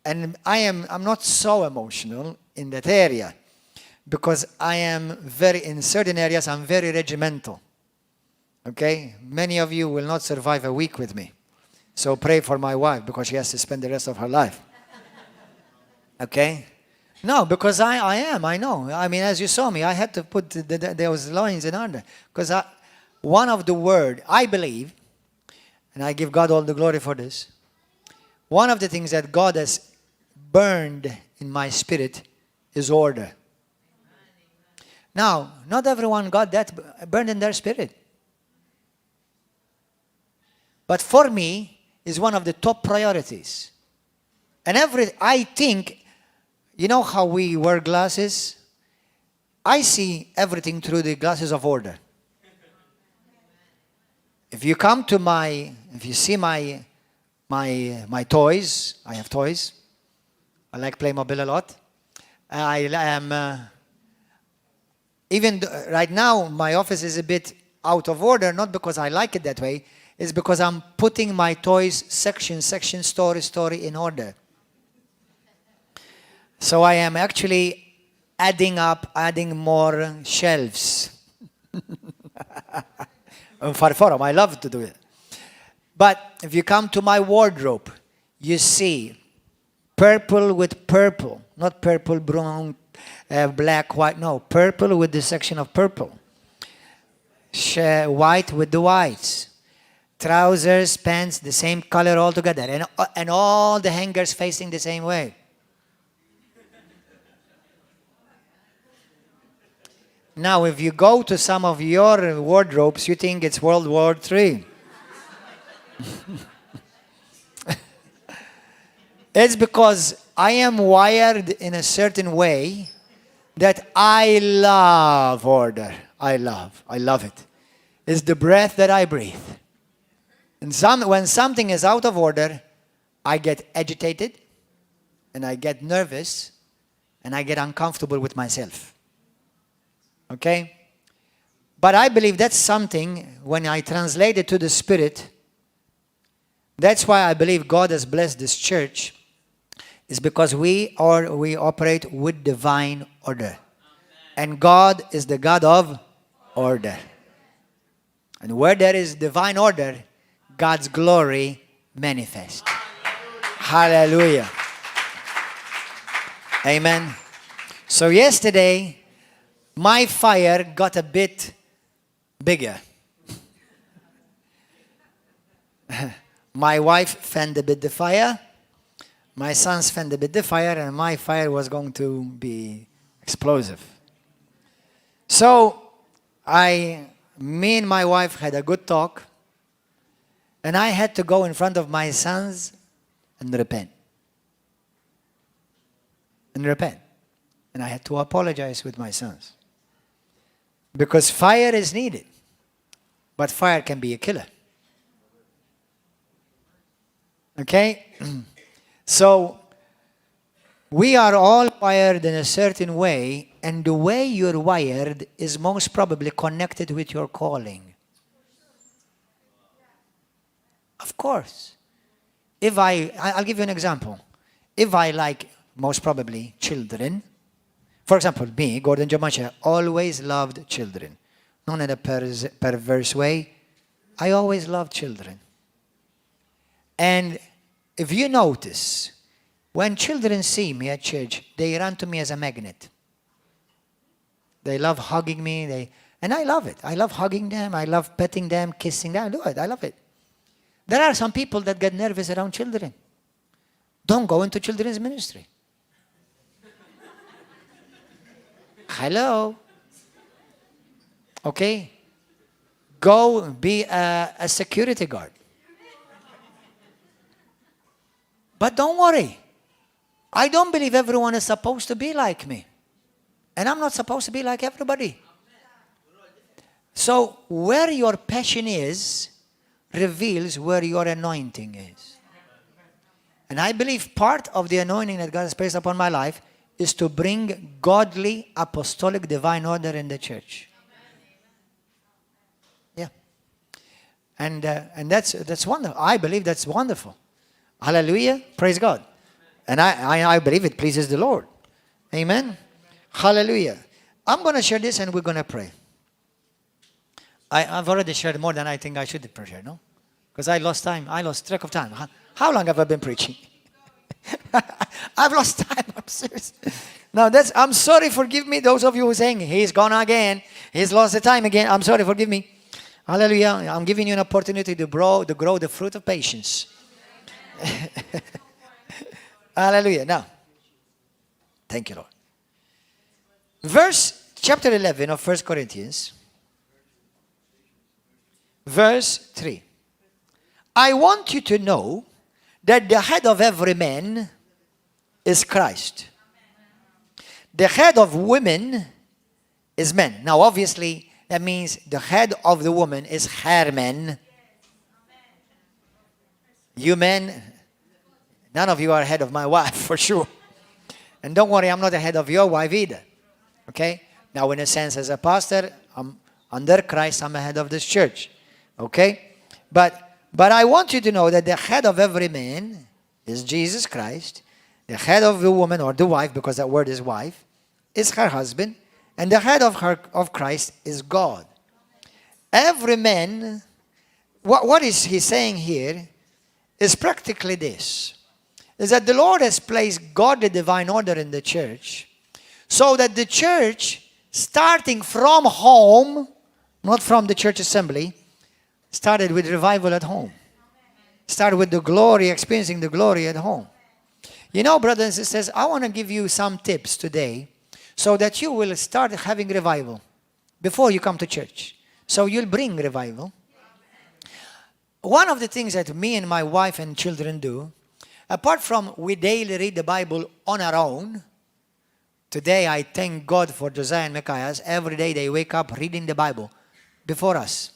And I'm not so emotional in that area, because I am in certain areas, I'm very regimental. Okay? Many of you will not survive a week with me. So pray for my wife, because she has to spend the rest of her life. Okay? No, because I know. I mean, as you saw me, I had to put those lines in order. Because one of the word, I believe, and I give God all the glory for this, one of the things that God has burned in my spirit is order. Now, not everyone got that burned in their spirit. But for me, is one of the top priorities. And I think, you know how we wear glasses? I see everything through the glasses of order. If you see my toys, I have toys. I like Playmobil a lot. I am, right now, my office is a bit out of order, not because I like it that way, it's because I'm putting my toys section, story in order. So I am actually adding more shelves. I love to do it. But if you come to my wardrobe, you see purple with purple, not purple, brown, black, white, no, purple with the section of purple. White with the whites. Trousers, pants, the same color all together. And all the hangers facing the same way. Now, if you go to some of your wardrobes, you think it's World War III. It's because I am wired in a certain way that I love order. I love it. It's the breath that I breathe. And when something is out of order, I get agitated, and I get nervous, and I get uncomfortable with myself. Okay? But I believe that's something, when I translate it to the Spirit, that's why I believe God has blessed this church, is because we operate with divine order. And God is the God of order. And where there is divine order, God's glory manifests. Hallelujah. Amen. So yesterday, my fire got a bit bigger. My wife fanned a bit the fire. My sons fanned a bit the fire, and my fire was going to be explosive. So me and my wife had a good talk, and I had to go in front of my sons and repent. And I had to apologize with my sons. Because fire is needed. But fire can be a killer. Okay? So, we are all wired in a certain way, and the way you're wired is most probably connected with your calling. Of course. I'll give you an example. If I like, most probably, children. For example, me, Gordon John Manchè, always loved children. Not in a perverse way. I always loved children. And if you notice, when children see me at church, they run to me as a magnet. They love hugging me, and I love it. I love hugging them, I love petting them, kissing them. I do it, I love it. There are some people that get nervous around children. Don't go into children's ministry. Hello. Okay? Go be a security guard. But don't worry. I don't believe everyone is supposed to be like me. And I'm not supposed to be like everybody. So where your passion is reveals where your anointing is. And I believe part of the anointing that God has placed upon my life is to bring godly, apostolic, divine order in the church. Yeah. And that's wonderful. I believe that's wonderful. Hallelujah. Praise God. And I believe it pleases the Lord. Amen. Hallelujah. I'm going to share this and we're going to pray. I've already shared more than I think I should share, no? Because I lost time. I lost track of time. How long have I been preaching? I've lost time. I'm serious. Now, I'm sorry, forgive me, those of you who are saying, he's gone again. He's lost the time again. I'm sorry, forgive me. Hallelujah. I'm giving you an opportunity to grow the fruit of patience. Hallelujah. Now, thank you, Lord. Chapter 11 of 1 Corinthians, verse 3. I want you to know that the head of every man is Christ. The head of women is men. Now, obviously, that means the head of the woman is her man. You men, none of you are head of my wife, for sure. And don't worry, I'm not the head of your wife either. Okay? Now, in a sense, as a pastor, I'm under Christ, I'm the head of this church. Okay? But I want you to know that the head of every man is Jesus Christ. The head of the woman, or the wife, because that word is wife, is her husband. And the head of Christ is God. Every man, what is he saying here is practically this. Is that the Lord has placed God, the divine order in the church, so that the church, starting from home, not from the church assembly, started with revival at home. Started with the glory, experiencing the glory at home. You know, brothers and sisters, I want to give you some tips today so that you will start having revival. before you come to church. So you'll bring revival. One of the things that me and my wife and children do, apart from we daily read the Bible on our own, today I thank God for Josiah and Micaiah. Every day they wake up reading the Bible before us.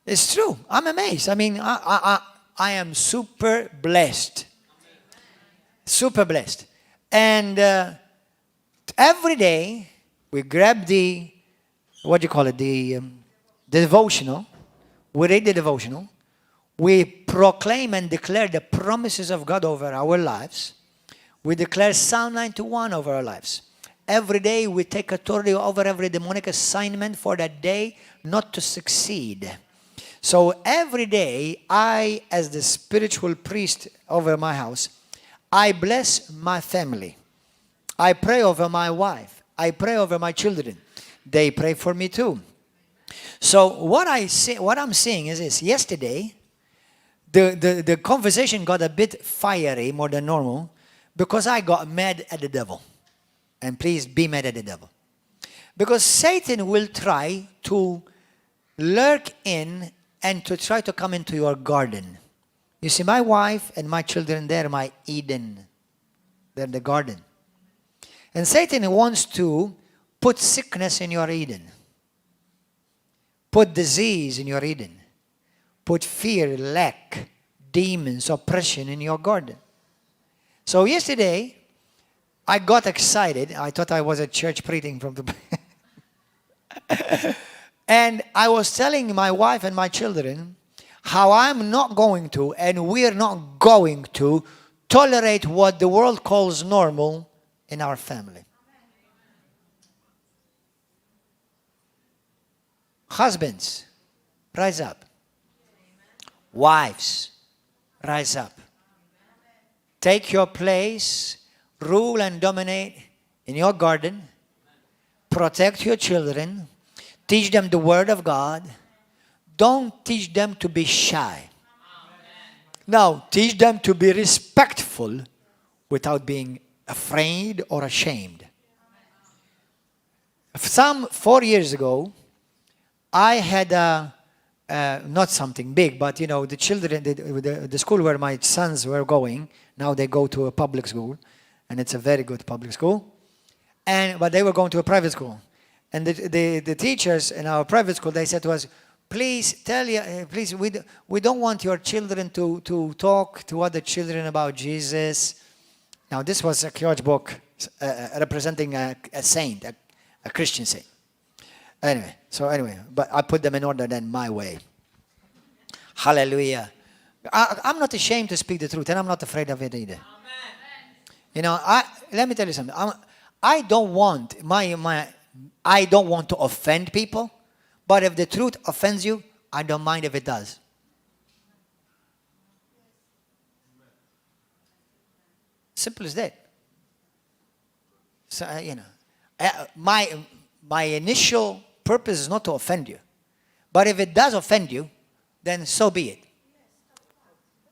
It's true. I'm amazed. I mean, I am super blessed. Super blessed. And every day we grab the, what do you call it, the devotional. We read the devotional. We proclaim and declare the promises of God over our lives. We declare Psalm 91 over our lives. Every day we take authority over every demonic assignment for that day not to succeed. So every day I, as the spiritual priest over my house, I bless my family. I pray over my wife. I pray over my children. They pray for me too. So what I'm seeing is this. Yesterday, the conversation got a bit fiery, more than normal, because I got mad at the devil. And please be mad at the devil. Because Satan will try to lurk in and to try to come into your garden. You see, my wife and my children, they're my Eden. They're the garden. And Satan wants to put sickness in your Eden. Put disease in your Eden. Put fear, lack, demons, oppression in your garden. So yesterday, I got excited. I thought I was at church preaching from the... And I was telling my wife and my children how I'm not going to, and we're not going to, tolerate what the world calls normal in our family. Husbands, rise up. Wives, rise up. Take your place, rule and dominate in your garden. Protect your children. Teach them the Word of God. Don't teach them to be shy. Now, teach them to be respectful without being afraid or ashamed. Some 4 years ago, I had not something big, but you know, the children, the school where my sons were going, now they go to a public school, and it's a very good public school. But they were going to a private school. And the teachers in our private school, they said to us, please we don't want your children to talk to other children about Jesus. Now this was a huge book representing a saint, a Christian saint. Anyway, but I put them in order then my way. Hallelujah. I'm not ashamed to speak the truth, and I'm not afraid of it either. Amen. You know, let me tell you something. I don't want I don't want to offend people, but if the truth offends you, I don't mind if it does. Simple as that. So, you know, my initial purpose is not to offend you. But if it does offend you, then so be it.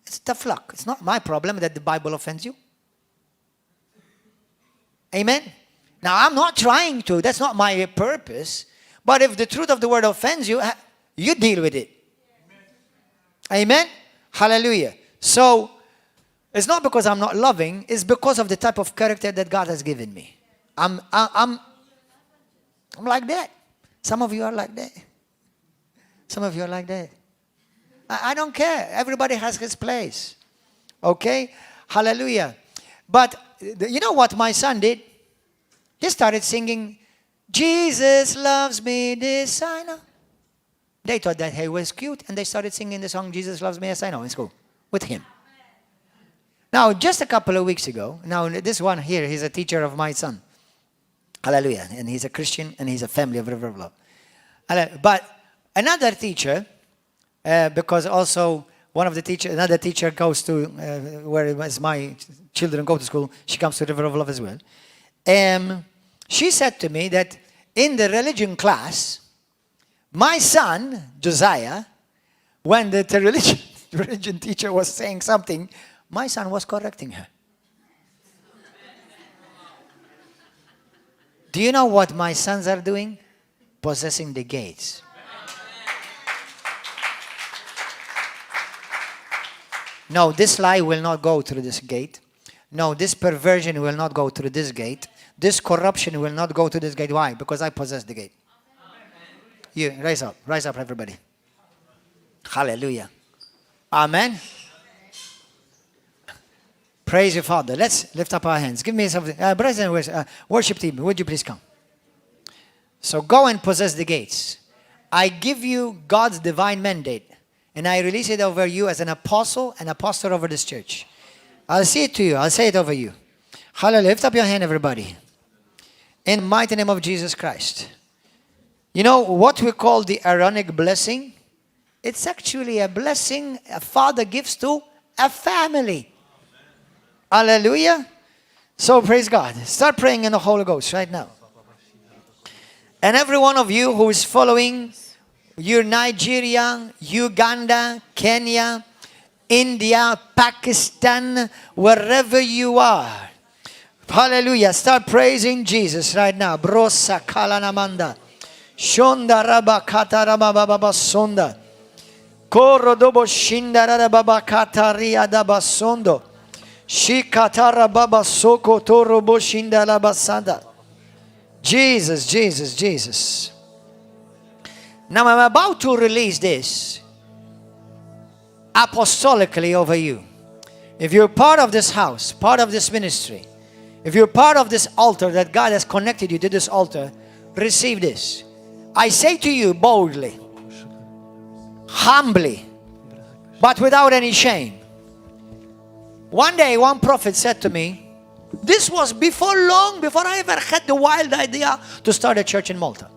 It's tough luck. It's not my problem that the Bible offends you. Amen? Now, I'm not trying to. That's not my purpose. But if the truth of the word offends you, you deal with it. Amen? Hallelujah. So, it's not because I'm not loving. It's because of the type of character that God has given me. I'm like that. Some of you are like that. Some of you are like that. I don't care. Everybody has his place. Okay? Hallelujah. But you know what my son did? He started singing, Jesus loves me, this I know. They thought that he was cute, and they started singing the song, Jesus loves me, as I know, in school, with him. Now, just a couple of weeks ago, now this one here, he's a teacher of my son. Hallelujah. And he's a Christian, and he's a family of River of Love. But another teacher, because also another teacher goes to where my children go to school, she comes to River of Love as well. She said to me that in the religion class, my son, Josiah, when the religion teacher was saying something, my son was correcting her. Do you know what my sons are doing? Possessing the gates. No, this lie will not go through this gate. No, this perversion will not go through this gate. This corruption will not go through this gate. Why? Because I possess the gate. You, rise up, everybody. Hallelujah. Amen. Praise you, Father. Let's lift up our hands. Give me something. Brothers and worship team, would you please come? So go and possess the gates. I give you God's divine mandate, and I release it over you as an apostle and a pastor over this church. I'll say it to you. I'll say it over you. Hallelujah. Lift up your hand, everybody. In the mighty name of Jesus Christ. You know what we call the Aaronic blessing? It's actually a blessing a father gives to a family. Hallelujah. So praise God. Start praying in the Holy Ghost right now. And every one of you who is following, you're Nigeria, Uganda, Kenya, India, Pakistan, wherever you are. Hallelujah. Start praising Jesus right now. Brosa kalanamanda. Shonda raba kata raba baba sonda. Koro dobo shinda raba kata ria daba sondo. Shikatara baba soko toro bo shinda raba sanda. Jesus, Jesus, Jesus. Now I'm about to release this apostolically over you. If you're part of this house, part of this ministry, if you're part of this altar that God has connected you to this altar, receive this. I say to you boldly, humbly, but without any shame. One day, one prophet said to me, this was before I ever had the wild idea to start a church in Malta.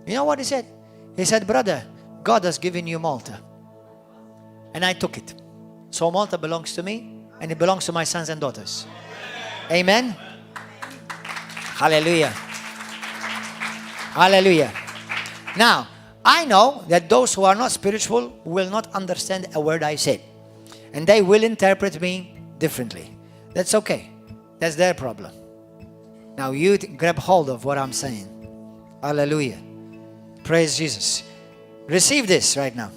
You know what he said? He said, brother, God has given you Malta. And I took it. So Malta belongs to me, and it belongs to my sons and daughters. Amen? Hallelujah. Hallelujah. Now, I know that those who are not spiritual will not understand a word I said. And they will interpret me differently. That's okay. That's their problem. Now you grab hold of what I'm saying. Hallelujah. Praise Jesus. Receive this right now.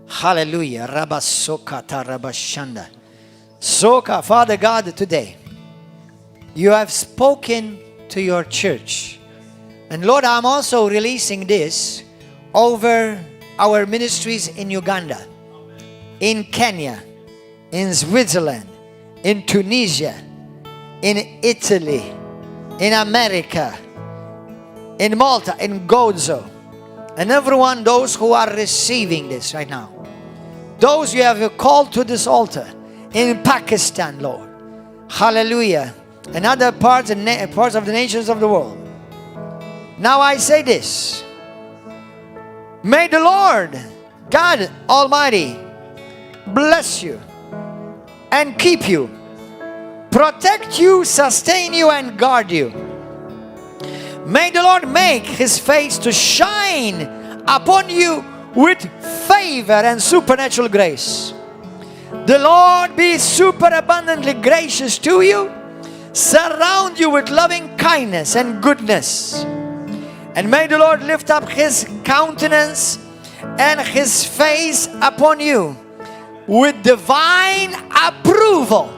Hallelujah. Rabba soka tarabashanda. Soka, Father God, today you have spoken to your church. And Lord, I'm also releasing this over our ministries in Uganda, in Kenya, in Switzerland, in Tunisia, in Italy, in America, in Malta, in Gozo, and everyone, those who are receiving this right now. Those you have called to this altar in Pakistan, Lord. Hallelujah. And other parts of the nations of the world. Now I say this. May the Lord God Almighty bless you and keep you, protect you, sustain you, and guard you. May the Lord make His face to shine upon you with favor and supernatural grace. The Lord be super abundantly gracious to you, surround you with loving kindness and goodness. And may the Lord lift up His countenance and His face upon you with divine approval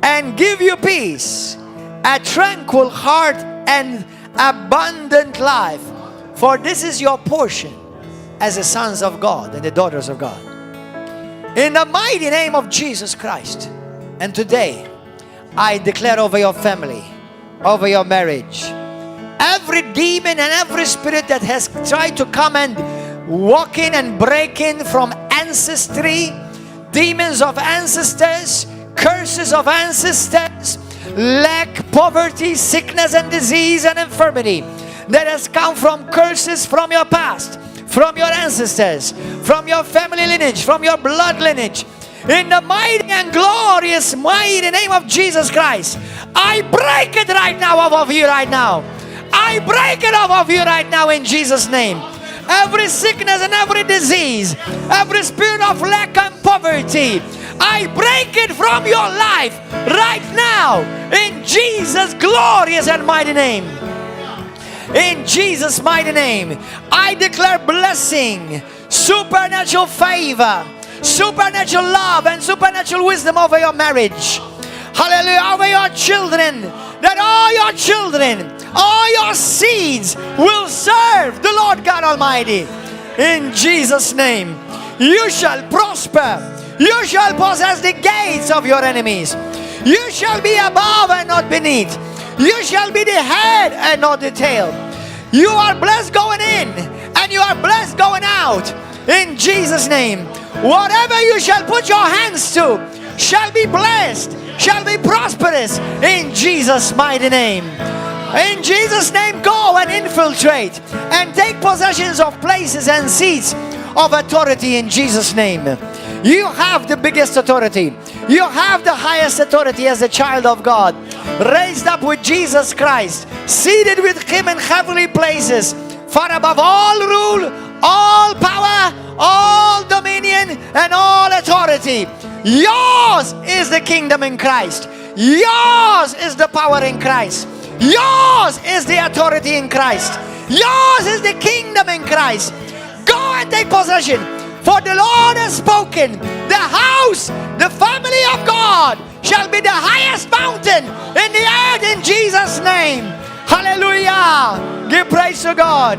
and give you peace, a tranquil heart, and abundant life. For this is your portion as the sons of God and the daughters of God. In the mighty name of Jesus Christ. And today, I declare over your family, over your marriage, every demon and every spirit that has tried to come and walk in and break in from ancestry, demons of ancestors, curses of ancestors, lack, poverty, sickness and disease and infirmity that has come from curses from your past, from your ancestors, from your family lineage, from your blood lineage. In the mighty and glorious mighty name of Jesus Christ, I break it right now off of you right now. I break it off of you right now in Jesus' name. Every sickness and every disease, every spirit of lack and poverty, I break it from your life right now in Jesus' glorious and mighty name. In Jesus' mighty name, I declare blessing, supernatural favor, supernatural love, and supernatural wisdom over your marriage. Hallelujah, over your children, that all your children, all your seeds will serve the Lord God Almighty. In Jesus' name, you shall prosper. You shall possess the gates of your enemies. You shall be above and not beneath. You shall be the head and not the tail. You are blessed going in and you are blessed going out. In Jesus' name, whatever you shall put your hands to shall be blessed, shall be prosperous. In Jesus' mighty name. In Jesus' name, go and infiltrate and take possessions of places and seats of authority in Jesus' name. You have the biggest authority. You have the highest authority as a child of God, raised up with Jesus Christ, seated with Him in heavenly places, far above all rule, all power, all dominion, and all authority. Yours is the kingdom in Christ. Yours is the power in Christ. Yours is the authority in Christ. Yours is the kingdom in Christ. Go and take possession. For the Lord has spoken. The house, the family of God shall be the highest mountain in the earth in Jesus' name. Hallelujah. Give praise to God.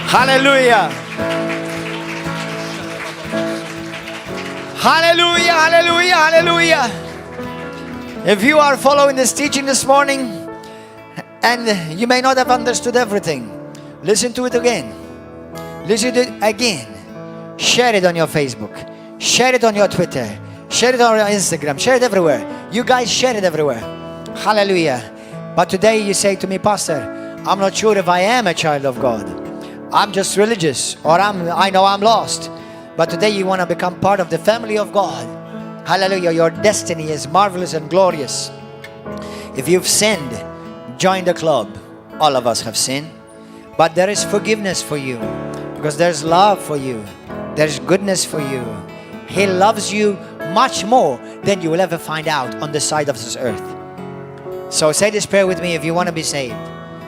Hallelujah. Hallelujah, hallelujah, hallelujah. If you are following this teaching this morning and you may not have understood everything, listen to it again. Listen to it again. Share it on your Facebook. Share it on your Twitter. Share it on your Instagram. Share it everywhere. You guys share it everywhere. Hallelujah. But today you say to me, Pastor, I'm not sure if I am a child of God. I'm just religious, or I know I'm lost. But today you want to become part of the family of God. Hallelujah. Your destiny is marvelous and glorious. If you've sinned, join the club. All of us have sinned. But there is forgiveness for you, because there's love for you. There's goodness for you. He loves you much more than you will ever find out on this side of this earth. So say this prayer with me if you want to be saved.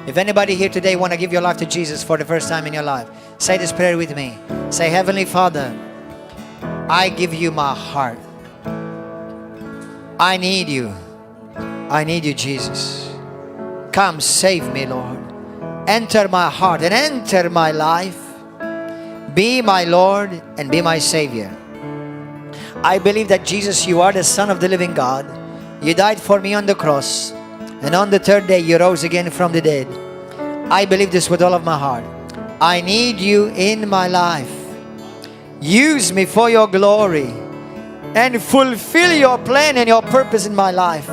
If anybody here today want to give your life to Jesus for the first time in your life, say this prayer with me. Say, Heavenly Father, I give you my heart. I need you. I need you, Jesus. Come save me, Lord. Enter my heart and enter my life. Be my Lord and be my Savior. I believe that Jesus, you are the Son of the living God. You died for me on the cross, and on the third day you rose again from the dead. I believe this with all of my heart. I need you in my life. Use me for your glory and fulfill your plan and your purpose in my life.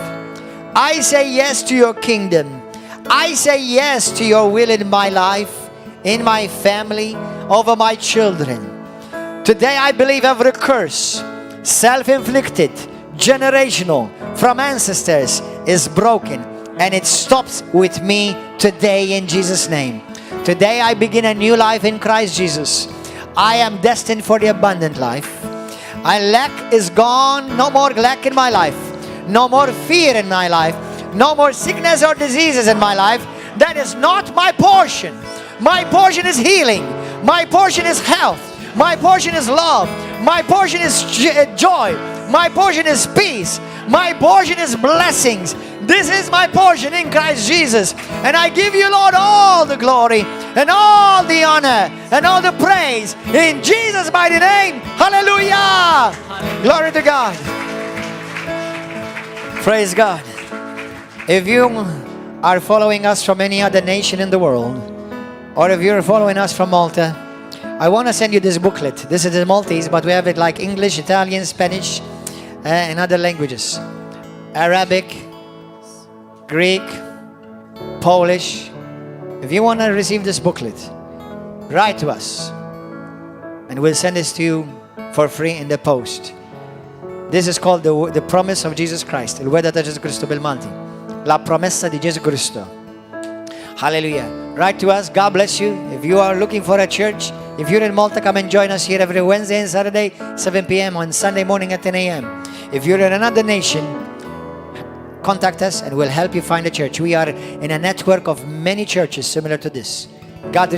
I say yes to your kingdom. I say yes to your will in my life, in my family, over my children. Today I believe every curse, self-inflicted, generational, from ancestors, is broken, and it stops with me today in Jesus' name. Today I begin a new life in Christ Jesus. I am destined for the abundant life. Lack is gone. No more lack in my life. No more fear in my life. No more sickness or diseases in my life. That is not my portion. My portion is healing. My portion is health. My portion is love. My portion is joy. My portion is peace. My portion is blessings. This is my portion in Christ Jesus. And I give you, Lord, all the glory and all the honor and all the praise in Jesus' mighty name. Hallelujah. Glory to God. Praise God. If you are following us from any other nation in the world, or if you're following us from Malta, I want to send you this booklet. This is the Maltese, but we have it like English, Italian, Spanish, and other languages. Arabic, Greek, Polish. If you want to receive this booklet, write to us and we'll send this to you for free in the post. This is called the promise of Jesus Christ. Il weda ta Gesù Cristo bil-Malti. La promessa di Gesù Cristo. Hallelujah. Write to us. God bless you. If you are looking for a church, If you're in Malta, come and join us here every Wednesday and Saturday, 7 p.m. on Sunday morning at 10 a.m. If you're in another nation, contact us and we'll help you find a church. We are in a network of many churches similar to this. God